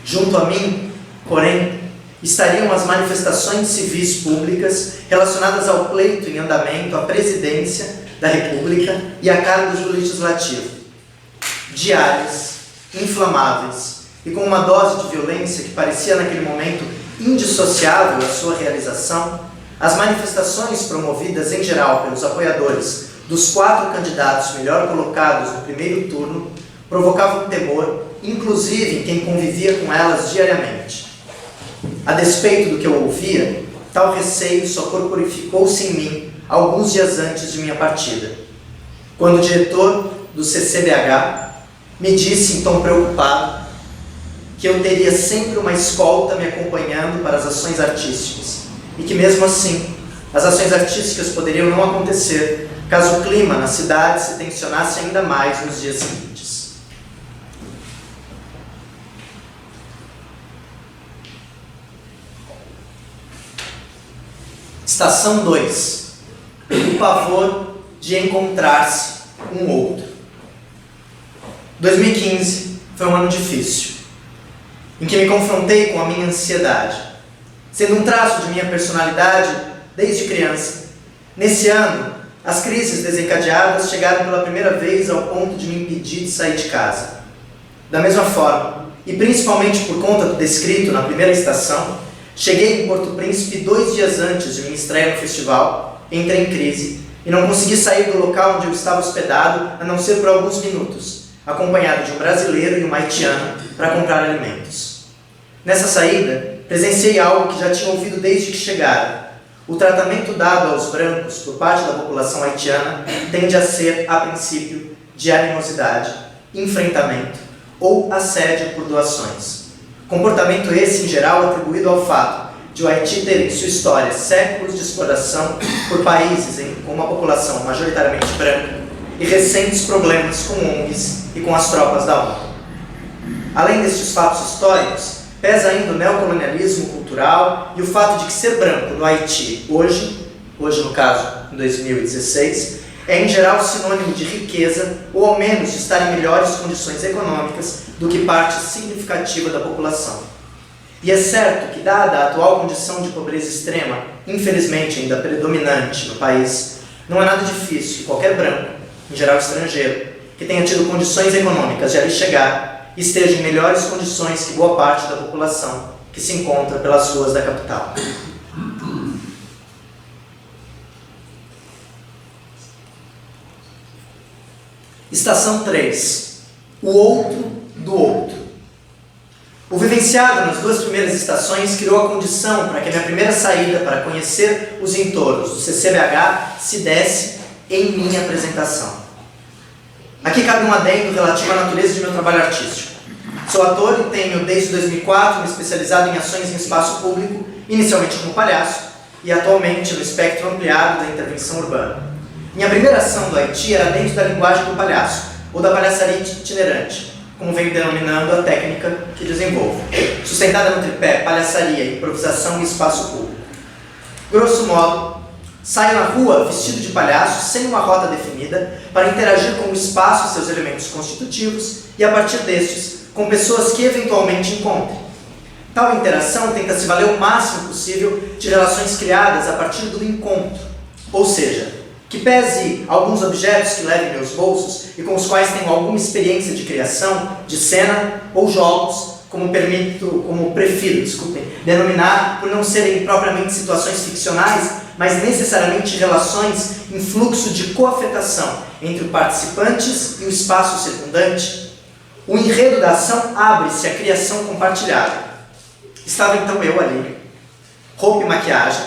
Junto a mim, porém, estariam as manifestações civis públicas relacionadas ao pleito em andamento à presidência da República e a cargos do Legislativo. Diárias, inflamáveis e com uma dose de violência que parecia naquele momento indissociável à sua realização, as manifestações promovidas em geral pelos apoiadores dos 4 candidatos melhor colocados no primeiro turno provocavam temor, inclusive em quem convivia com elas diariamente. A despeito do que eu ouvia, tal receio só corporificou-se em mim alguns dias antes de minha partida, quando o diretor do CCBH me disse em tom preocupado que eu teria sempre uma escolta me acompanhando para as ações artísticas e que, mesmo assim, as ações artísticas poderiam não acontecer caso o clima na cidade se tensionasse ainda mais nos dias seguintes. Estação 2. O pavor de encontrar-se um outro. 2015 foi um ano difícil, em que me confrontei com a minha ansiedade, sendo um traço de minha personalidade desde criança. Nesse ano, as crises desencadeadas chegaram pela primeira vez ao ponto de me impedir de sair de casa. Da mesma forma, e principalmente por conta do descrito na primeira estação, cheguei em Porto Príncipe 2 dias antes de minha estreia no festival, entrei em crise e não consegui sair do local onde eu estava hospedado, a não ser por alguns minutos, acompanhado de um brasileiro e um haitiano para comprar alimentos. Nessa saída, presenciei algo que já tinha ouvido desde que chegara. O tratamento dado aos brancos por parte da população haitiana tende a ser, a princípio, de animosidade, enfrentamento ou assédio por doações. Comportamento esse, em geral, atribuído ao fato de o Haiti ter em sua história séculos de exploração por países com uma população majoritariamente branca e recentes problemas com ONGs e com as tropas da ONU. Além destes fatos históricos, pesa ainda o neocolonialismo cultural e o fato de que ser branco no Haiti hoje no caso, em 2016, é em geral sinônimo de riqueza ou ao menos de estar em melhores condições econômicas do que parte significativa da população. E é certo que, dada a atual condição de pobreza extrema, infelizmente ainda predominante no país, não é nada difícil que qualquer branco, em geral estrangeiro, que tenha tido condições econômicas de ali chegar, esteja em melhores condições que boa parte da população que se encontra pelas ruas da capital. Estação 3. O outro do outro. O vivenciado nas 2 primeiras estações criou a condição para que a minha primeira saída para conhecer os entornos do CCBH se desse em minha apresentação. Aqui cabe um adendo relativo à natureza de meu trabalho artístico. Sou ator e tenho, desde 2004, me especializado em ações em espaço público, inicialmente como palhaço, e atualmente no espectro ampliado da intervenção urbana. Minha primeira ação do Haiti era dentro da linguagem do palhaço, ou da palhaçaria itinerante, como venho denominando a técnica que desenvolvo, sustentada no tripé palhaçaria, improvisação e espaço público. Grosso modo, saio na rua vestido de palhaço, sem uma rota definida, para interagir com o espaço e seus elementos constitutivos, e a partir destes, com pessoas que eventualmente encontre. Tal interação tenta se valer o máximo possível de relações criadas a partir do encontro, ou seja, que pese alguns objetos que levem meus bolsos e com os quais tenho alguma experiência de criação, de cena ou jogos, como prefiro denominar, por não serem propriamente situações ficcionais, mas necessariamente relações em fluxo de coafetação entre os participantes e o espaço circundante, o enredo da ação abre-se à criação compartilhada. Estava então eu ali, roupa e maquiagem,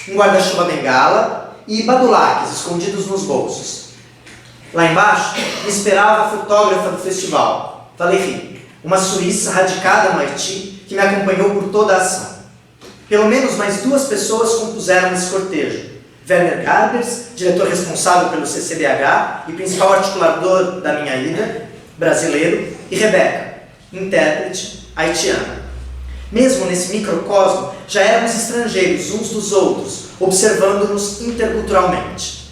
um guarda-chuva bengala e badulaques escondidos nos bolsos. Lá embaixo me esperava a fotógrafa do festival, Valérie, uma suíça radicada no Haiti que me acompanhou por toda a ação. Pelo menos mais 2 pessoas compuseram esse cortejo. Werner Garbers, diretor responsável pelo CCDH e principal articulador da minha ida, brasileiro, e Rebeca, intérprete haitiana. Mesmo nesse microcosmo, já éramos estrangeiros uns dos outros, observando-nos interculturalmente.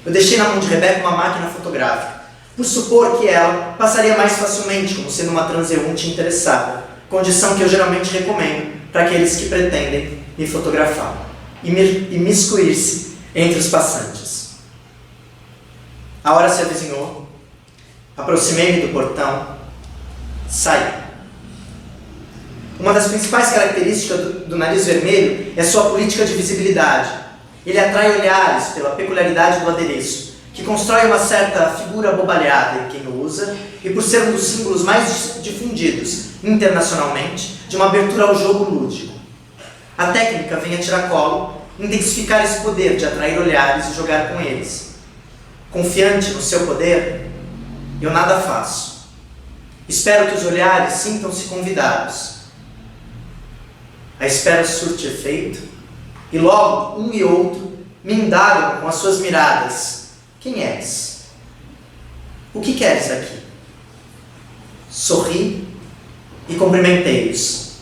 Eu deixei na mão de Rebeca uma máquina fotográfica, por supor que ela passaria mais facilmente como sendo uma transeunte interessada, condição que eu geralmente recomendo para aqueles que pretendem me fotografar e miscuir-se entre os passantes. A hora se avizinhou, aproximei-me do portão, saí. Uma das principais características do nariz vermelho é sua política de visibilidade. Ele atrai olhares pela peculiaridade do adereço, que constrói uma certa figura abobalhada em quem o usa e por ser um dos símbolos mais difundidos internacionalmente de uma abertura ao jogo lúdico. A técnica vem a tiracolo intensificar esse poder de atrair olhares e jogar com eles. Confiante no seu poder, eu nada faço. Espero que os olhares sintam-se convidados. A espera surte efeito e logo um e outro me indagam com as suas miradas. Quem és? O que queres aqui? Sorri e cumprimentei-os.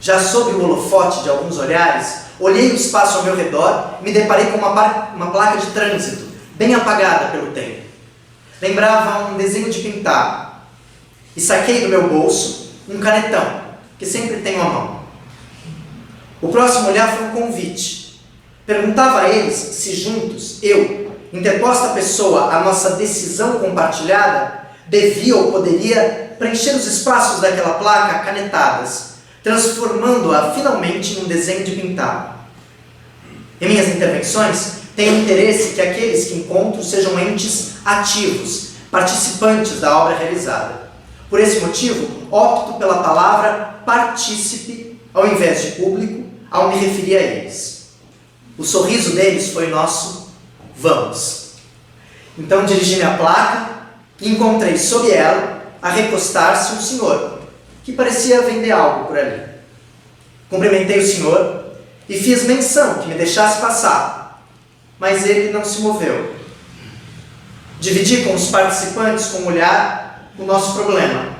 Já sob o holofote de alguns olhares, olhei o espaço ao meu redor e me deparei com uma placa de trânsito, bem apagada pelo tempo. Lembrava um desenho de pintar. E saquei do meu bolso um canetão, que sempre tenho à mão. O próximo olhar foi um convite. Perguntava a eles se juntos, eu, interposta pessoa, a nossa decisão compartilhada, devia ou poderia preencher os espaços daquela placa canetadas, transformando-a finalmente num desenho de pintar. Em minhas intervenções, tenho interesse que aqueles que encontro sejam entes ativos, participantes da obra realizada. Por esse motivo, opto pela palavra partícipe ao invés de público, ao me referir a eles. O sorriso deles foi nosso vamos. Então dirigi-me à placa e encontrei sob ela a recostar-se um senhor, que parecia vender algo por ali. Cumprimentei o senhor e fiz menção que me deixasse passar, mas ele não se moveu. Dividi com os participantes com um olhar o nosso problema.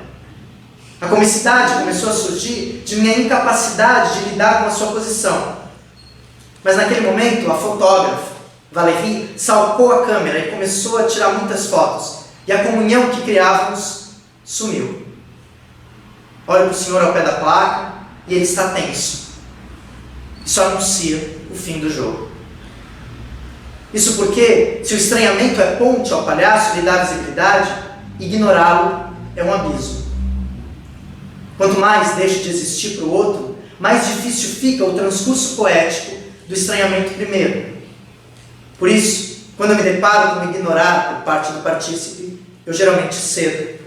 A comicidade começou a surgir de minha incapacidade de lidar com a sua posição. Mas naquele momento, a fotógrafa, Valérie, salpou a câmera e começou a tirar muitas fotos. E a comunhão que criávamos sumiu. Olho para o senhor ao pé da placa e ele está tenso. Isso anuncia o fim do jogo. Isso porque, se o estranhamento é ponte ao palhaço e lhe dá visibilidade, ignorá-lo é um abismo. Quanto mais deixo de existir para o outro, mais difícil fica o transcurso poético do estranhamento primeiro. Por isso, quando eu me deparo com ignorar por parte do partícipe, eu geralmente cedo,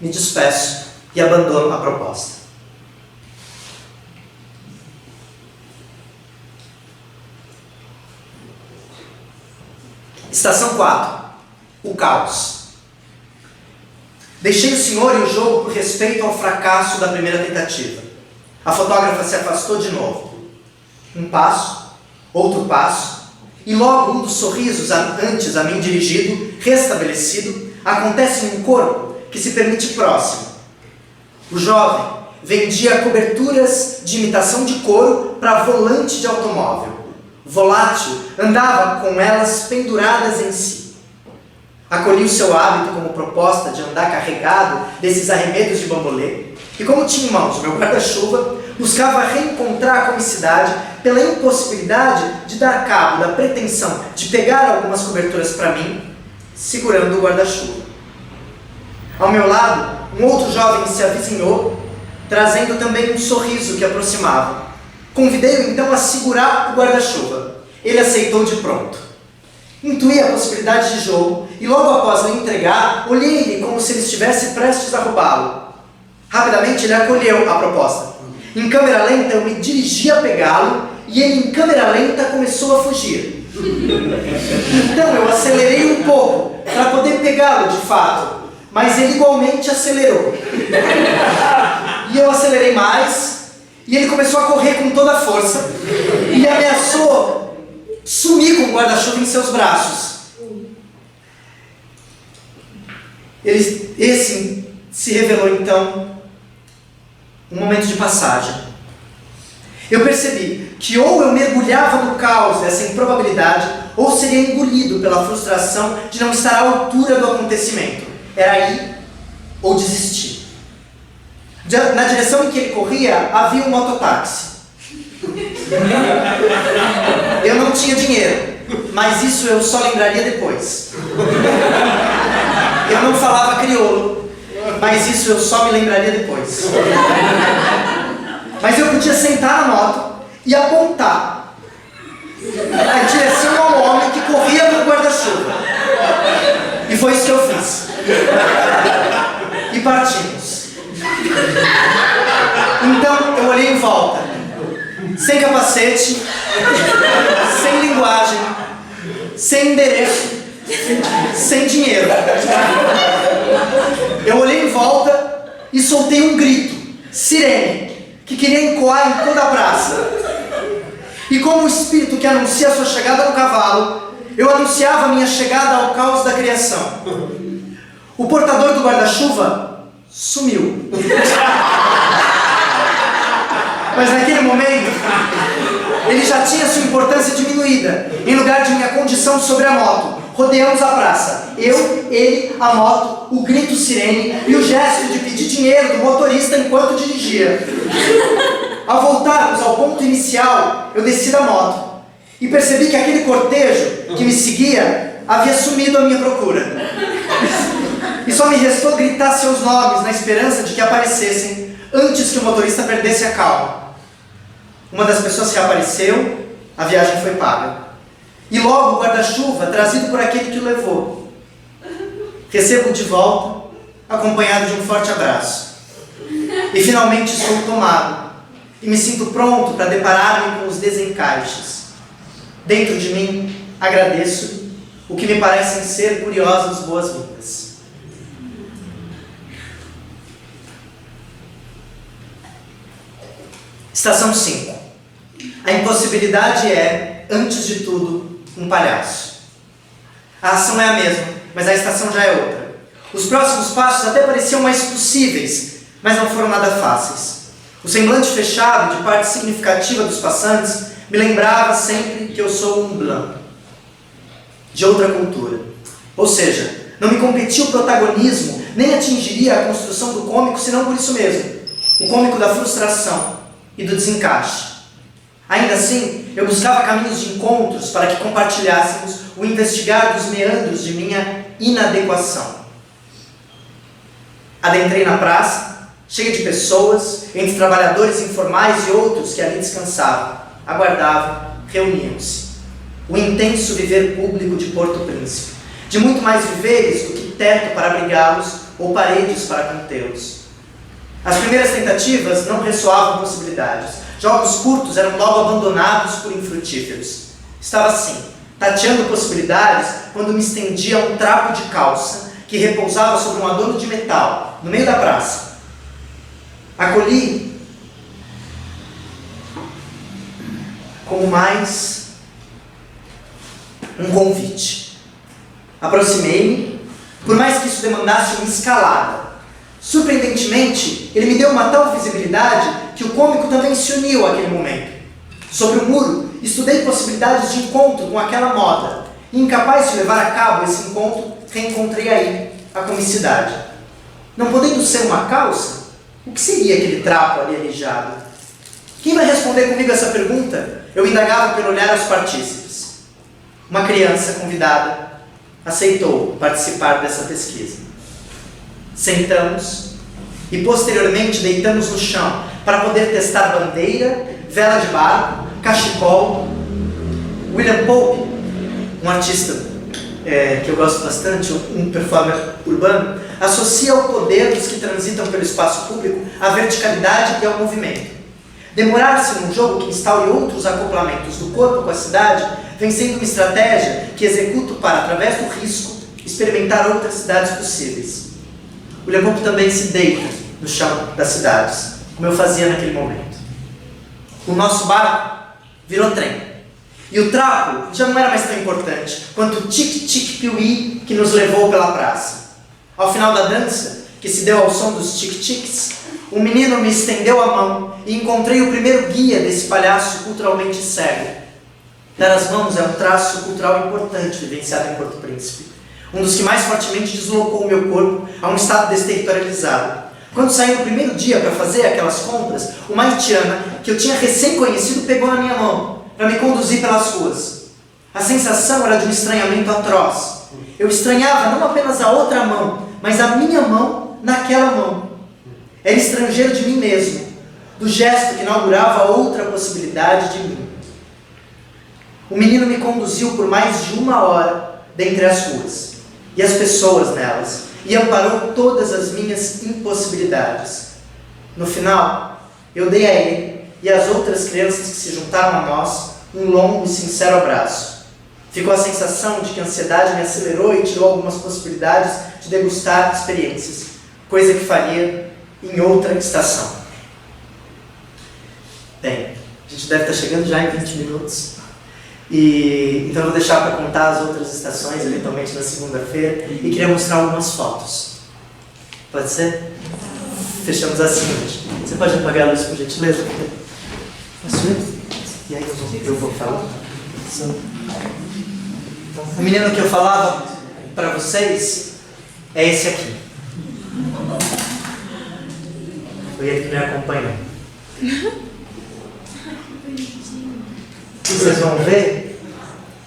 me despeço e abandono a proposta. Estação 4. O caos. Deixei o senhor e o jogo por respeito ao fracasso da primeira tentativa. A fotógrafa se afastou de novo. Um passo, outro passo, e logo um dos sorrisos antes a mim dirigido, restabelecido, acontece em um corpo que se permite próximo. O jovem vendia coberturas de imitação de couro para volante de automóvel. Volátil, andava com elas penduradas em si. Acolhi o seu hábito como proposta de andar carregado desses arremedos de bambolê, e como tinha em mãos o meu guarda-chuva, buscava reencontrar a comicidade pela impossibilidade de dar cabo da pretensão de pegar algumas coberturas para mim, segurando o guarda-chuva. Ao meu lado, um outro jovem se avizinhou, trazendo também um sorriso que aproximava. Convidei-o então a segurar o guarda-chuva. Ele aceitou de pronto. Intuí a possibilidade de jogo e logo após lhe entregar, olhei-lhe como se ele estivesse prestes a roubá-lo. Rapidamente ele acolheu a proposta. Em câmera lenta eu me dirigi a pegá-lo e ele em câmera lenta começou a fugir. Então eu acelerei um pouco para poder pegá-lo de fato, mas ele igualmente acelerou. E eu acelerei mais e ele começou a correr com toda a força e ameaçou sumir com o guarda-chuva em seus braços. Esse se revelou então um momento de passagem. Eu percebi que ou eu mergulhava no caos dessa improbabilidade, ou seria engolido pela frustração de não estar à altura do acontecimento. Era ir ou desistir. Na direção em que ele corria, havia um mototáxi. Eu não tinha dinheiro, mas isso eu só lembraria depois. Eu não falava crioulo, mas isso eu só me lembraria depois. Mas eu podia sentar na moto e apontar na direção ao homem que corria com o guarda-chuva. E foi isso que eu fiz. E partimos. Então eu olhei em volta, sem capacete, sem linguagem, sem endereço, sem dinheiro. Eu olhei em volta e soltei um grito, sirene, que queria ecoar em toda a praça. E como o espírito que anuncia a sua chegada no cavalo, eu anunciava a minha chegada ao caos da criação. O portador do guarda-chuva sumiu. Mas naquele momento, ele já tinha sua importância diminuída. Em lugar de minha condição sobre a moto, rodeamos a praça. Eu, ele, a moto, o grito sirene e o gesto de pedir dinheiro do motorista enquanto dirigia. Ao voltarmos ao ponto inicial, eu desci da moto e percebi que aquele cortejo que me seguia havia sumido à minha procura. E só me restou gritar seus nomes na esperança de que aparecessem antes que o motorista perdesse a calma. Uma das pessoas reapareceu, a viagem foi paga. E logo o guarda-chuva, trazido por aquele que o levou. Recebo-o de volta, acompanhado de um forte abraço. E finalmente sou tomado, e me sinto pronto para deparar-me com os desencaixes. Dentro de mim, agradeço o que me parecem ser curiosas boas-vindas. Estação 5. A impossibilidade é, antes de tudo, um palhaço. A ação é a mesma, mas a estação já é outra. Os próximos passos até pareciam mais possíveis, mas não foram nada fáceis. O semblante fechado de parte significativa dos passantes me lembrava sempre que eu sou um blanc, de outra cultura. Ou seja, não me competia o protagonismo, nem atingiria a construção do cômico, senão por isso mesmo, o cômico da frustração e do desencaixe. Ainda assim, eu buscava caminhos de encontros para que compartilhássemos o investigar dos meandros de minha inadequação. Adentrei na praça, cheia de pessoas, entre trabalhadores informais e outros que ali descansavam, aguardavam, reuniam-se. O intenso viver público de Porto Príncipe, de muito mais viveres do que teto para abrigá-los ou paredes para contê-los. As primeiras tentativas não ressoavam possibilidades. Jogos curtos eram logo abandonados por infrutíferos. Estava assim, tateando possibilidades, quando me estendia um trapo de calça que repousava sobre um adorno de metal, no meio da praça. Acolhi como mais um convite. Aproximei-me, por mais que isso demandasse uma escalada. Surpreendentemente, ele me deu uma tal visibilidade que o cômico também se uniu àquele momento. Sobre o muro, estudei possibilidades de encontro com aquela moda, e incapaz de levar a cabo esse encontro, reencontrei aí a comicidade. Não podendo ser uma calça, o que seria aquele trapo ali alijado? Quem vai responder comigo essa pergunta? Eu indagava pelo olhar aos partícipes. Uma criança convidada aceitou participar dessa pesquisa. Sentamos e posteriormente deitamos no chão para poder testar bandeira, vela de barco, cachecol. William Pope, um artista que eu gosto bastante, um performer urbano, associa o poder dos que transitam pelo espaço público à verticalidade e ao movimento. Demorar-se num jogo que instaure outros acoplamentos do corpo com a cidade vem sendo uma estratégia que executo para, através do risco, experimentar outras cidades possíveis. William Pope também se deita no chão das cidades, como eu fazia naquele momento. O nosso barco virou trem. E o trapo já não era mais tão importante quanto o tic-tic-piuí que nos levou pela praça. Ao final da dança, que se deu ao som dos tic-tics, um menino me estendeu a mão e encontrei o primeiro guia desse palhaço culturalmente cego. Dar as mãos é um traço cultural importante vivenciado em Porto Príncipe. Um dos que mais fortemente deslocou o meu corpo a um estado desterritorializado. Quando saí no primeiro dia para fazer aquelas compras, uma haitiana que eu tinha recém conhecido pegou na minha mão para me conduzir pelas ruas. A sensação era de um estranhamento atroz. Eu estranhava não apenas a outra mão, mas a minha mão naquela mão. Era estrangeiro de mim mesmo, do gesto que inaugurava outra possibilidade de mim. O menino me conduziu por mais de 1 hora dentre as ruas, e as pessoas nelas, e amparou todas as minhas impossibilidades. No final, eu dei a ele e às outras crianças que se juntaram a nós um longo e sincero abraço. Ficou a sensação de que a ansiedade me acelerou e tirou algumas possibilidades de degustar experiências, coisa que faria em outra estação. Bem, a gente deve estar chegando já em 20 minutos, então eu vou deixar para contar as outras estações, eventualmente na segunda-feira, e queria mostrar algumas fotos. Pode ser? Fechamos assim hoje. Você pode apagar a luz, por gentileza? Posso ver? E aí eu vou falar. Então, o menino que eu falava para vocês é esse aqui. Foi ele que me acompanhou. Vocês vão ver,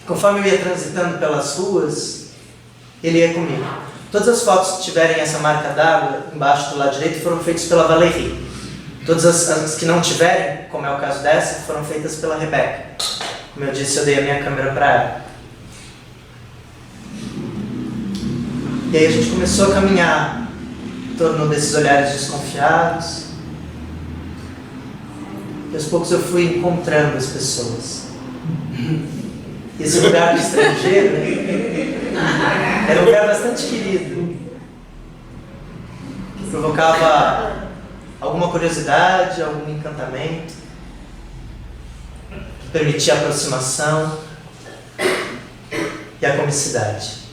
conforme eu ia transitando pelas ruas, ele ia comigo. Todas as fotos que tiverem essa marca d'água embaixo do lado direito foram feitas pela Valérie. Todas as que não tiverem, como é o caso dessa, foram feitas pela Rebeca. Como eu disse, eu dei a minha câmera para ela. E aí a gente começou a caminhar em torno desses olhares desconfiados. E aos poucos eu fui encontrando as pessoas. E esse lugar do estrangeiro era um lugar bastante querido, que provocava alguma curiosidade, algum encantamento, que permitia a aproximação e a comicidade.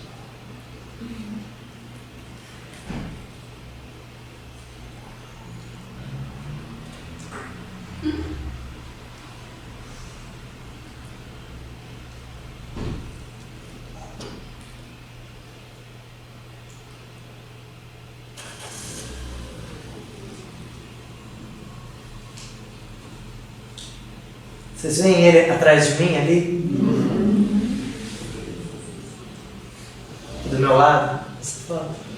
Vocês veem ele atrás de mim ali? Do meu lado? Essa foto.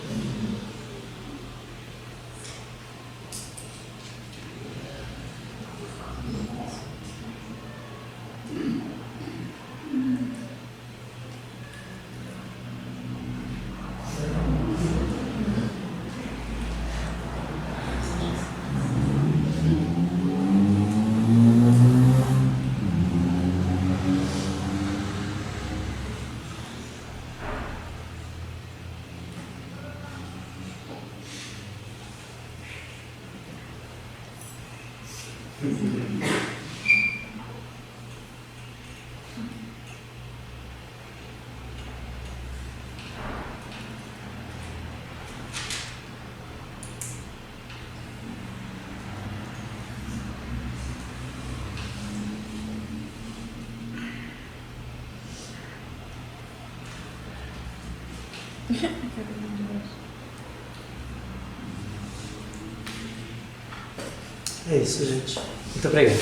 É isso, gente. Muito obrigado.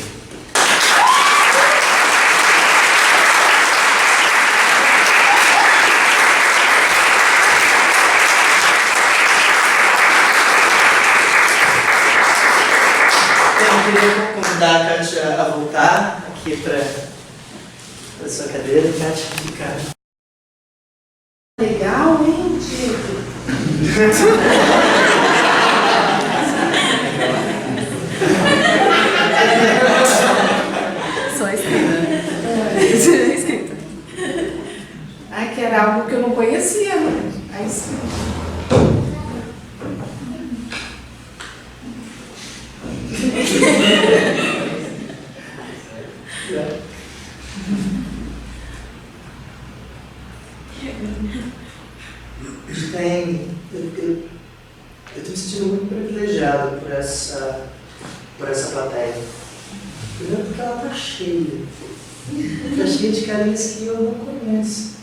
Eu queria convidar a Kátia a voltar aqui para a sua cadeira. Kátia, fica. Legal, hein, Diego? Só a escrita. Só a escrita. Ai, que era algo que eu não conhecia, né? Aí sim. Eu estou me sentindo muito privilegiado por essa plateia. Primeiro porque ela está cheia. Está cheia de carinhas que eu não conheço.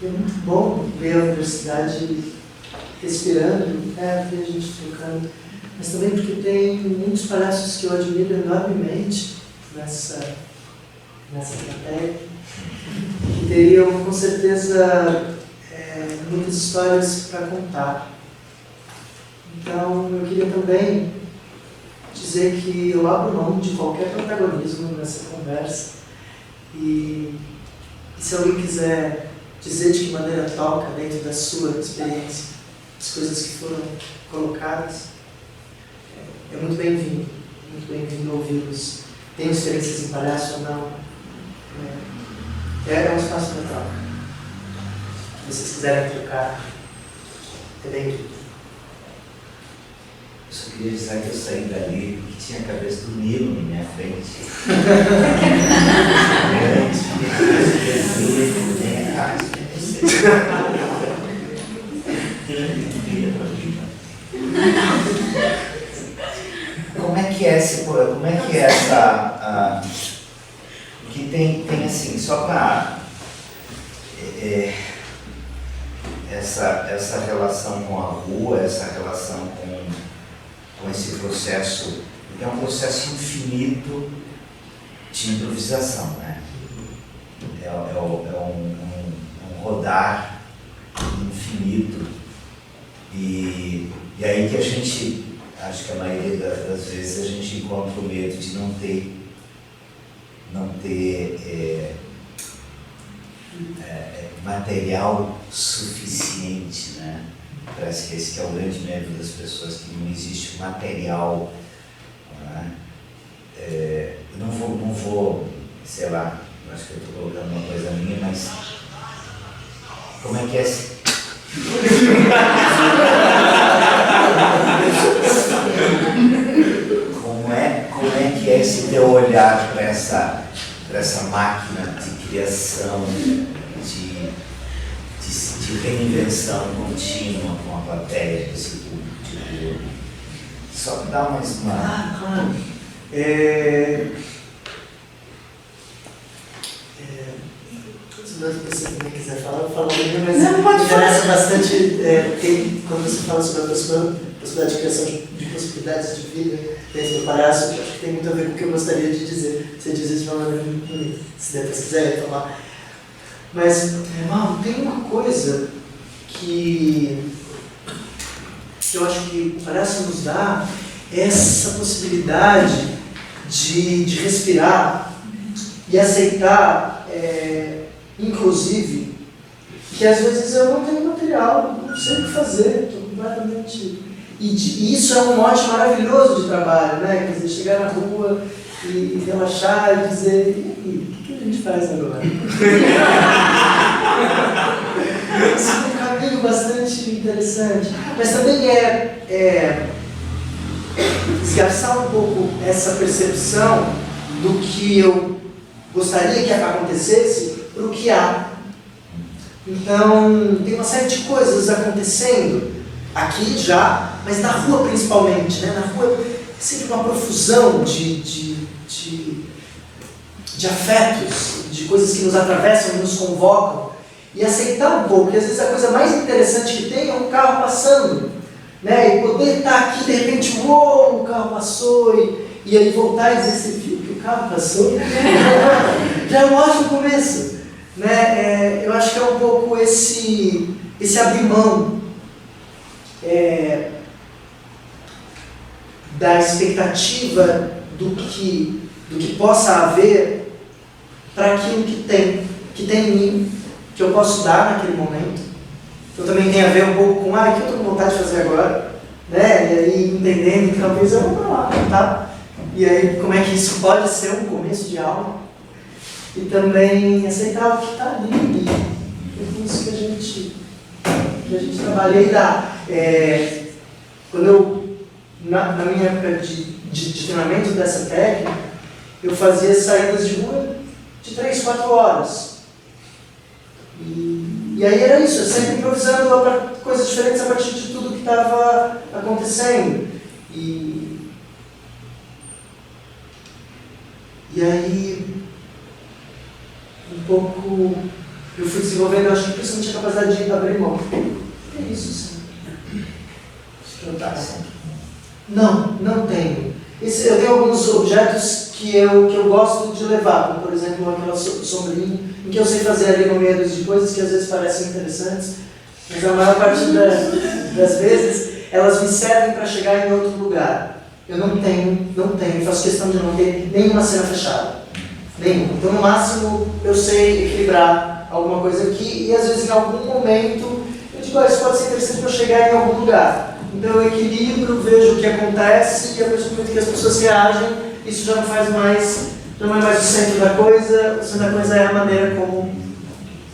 E é muito bom ver a universidade respirando, ver a gente trocando. Mas também porque tem muitos palhaços que eu admiro enormemente nessa plateia. Que teriam, com certeza, muitas histórias para contar. Então, eu queria também dizer que eu abro mão de qualquer protagonismo nessa conversa e se alguém quiser dizer de que maneira toca dentro da sua experiência as coisas que foram colocadas, é muito bem-vindo ouvi-los. Tem experiências em palhaço ou não? É um espaço para troca. Se vocês quiserem trocar, é bem-vindo. Eu só queria avisar que eu saí dali porque tinha a cabeça do Nilo na minha frente. Como é que é essa... que tem assim, só para... essa relação com a rua, essa relação com esse processo, é um processo infinito de improvisação, né? É um rodar infinito e aí que a gente, acho que a maioria das vezes a gente encontra o medo de não ter material suficiente, né? Parece que esse que é o grande medo das pessoas, que não existe material, né? Eu não vou, sei lá, acho que eu estou colocando uma coisa minha, mas como é que é esse? Como é que é esse teu olhar para essa máquina de criação, de reinvenção contínua com a plateia, desse público? Só para dar mais uma... Claro. Se você também quiser falar, eu falo mesmo, mas não, pode me interessa bastante quando você fala sobre a possibilidade de criação de possibilidades de vida dentro do palhaço, acho que tem muito a ver com o que eu gostaria de dizer. Você diz isso de uma maneira muito bonita, se depois quiser falar. Mas, irmão, tem uma coisa que eu acho que o palhaço nos dá, essa possibilidade de respirar e aceitar, inclusive, que às vezes eu não tenho material, não sei o que fazer, estou completamente... E isso é um mote maravilhoso de trabalho, né? Quer dizer, chegar na rua e relaxar e dizer, e aí, o que a gente faz agora? Isso é um caminho bastante interessante, mas também esgarçar um pouco essa percepção do que eu gostaria que acontecesse para o que há. Então, tem uma série de coisas acontecendo aqui já, mas na rua principalmente, né? Na rua é sempre uma profusão de afetos, de coisas que nos atravessam e nos convocam. e aceitar um pouco, porque às vezes a coisa mais interessante que tem é um carro passando, né? E poder estar aqui, de repente, uou, o carro passou, e aí voltar e dizer, você viu que o carro passou? Já é um ótimo começo, né? Eu acho que é um pouco esse abrir mão da expectativa do que possa haver para aquilo que tem em mim, que eu posso dar naquele momento. Então também tem a ver um pouco com, o que eu estou com vontade de fazer agora, né? E aí entendendo que talvez eu vou para lá, tá? E aí como é que isso pode ser um começo de aula. E também aceitar o que está ali. E é isso que a gente trabalha. E dá. Quando eu, na minha época de treinamento dessa técnica, eu fazia saídas de rua de 3, 4 horas. E aí era isso, eu sempre improvisando coisas diferentes a partir de tudo que estava acontecendo. E aí, um pouco, eu fui desenvolvendo, eu acho que principalmente a capacidade de abrir mão. É isso, sim. Não tenho. Eu tenho alguns objetos que eu gosto de levar, como por exemplo aquela sombrinha, em que eu sei fazer ali no meio de coisas que às vezes parecem interessantes, mas a maior parte das vezes elas me servem para chegar em outro lugar. Eu não tenho, faço questão de não ter nenhuma cena fechada. Nenhuma. Então no máximo eu sei equilibrar alguma coisa aqui e às vezes em algum momento eu digo, isso pode ser interessante para chegar em algum lugar. Então eu equilibro, vejo o que acontece e a partir do momento que as pessoas reagem, isso já não é mais o centro da coisa. O centro da coisa é a maneira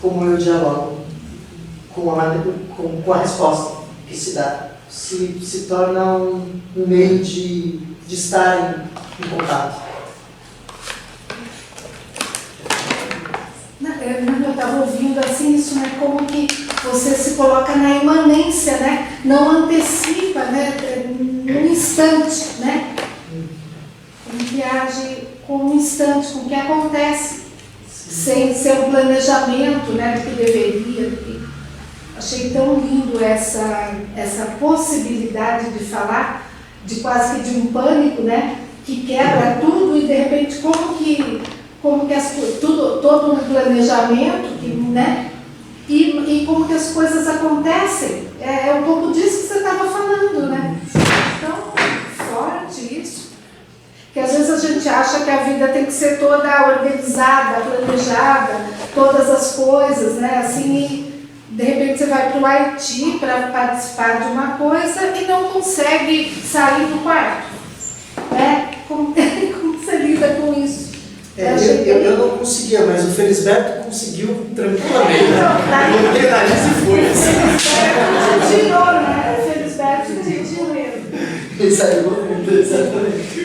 como eu dialogo com a resposta que se dá. Se torna um meio de estar em contato. Eu estava ouvindo assim isso, né? Como que você se coloca na imanência, né? Não antecipa, né? No instante, né? Como que age com o instante, com o que acontece, sem ser um planejamento, né? Do que deveria. Achei tão lindo essa possibilidade de falar, de quase que de um pânico, né? Que quebra tudo e de repente como que todo um planejamento, né? E como que as coisas acontecem. É um pouco disso que você estava falando, né? Tão forte isso. Que às vezes a gente acha que a vida tem que ser toda organizada, planejada, todas as coisas, né? Assim, de repente você vai para o Haiti para participar de uma coisa e não consegue sair do quarto. Né? Como você lida com isso? Eu não conseguia, mas o Felisberto conseguiu tranquilamente. Eu botei na lista e foi. Você tirou, né? O Felisberto te tirou mesmo. Ele saiu, exatamente.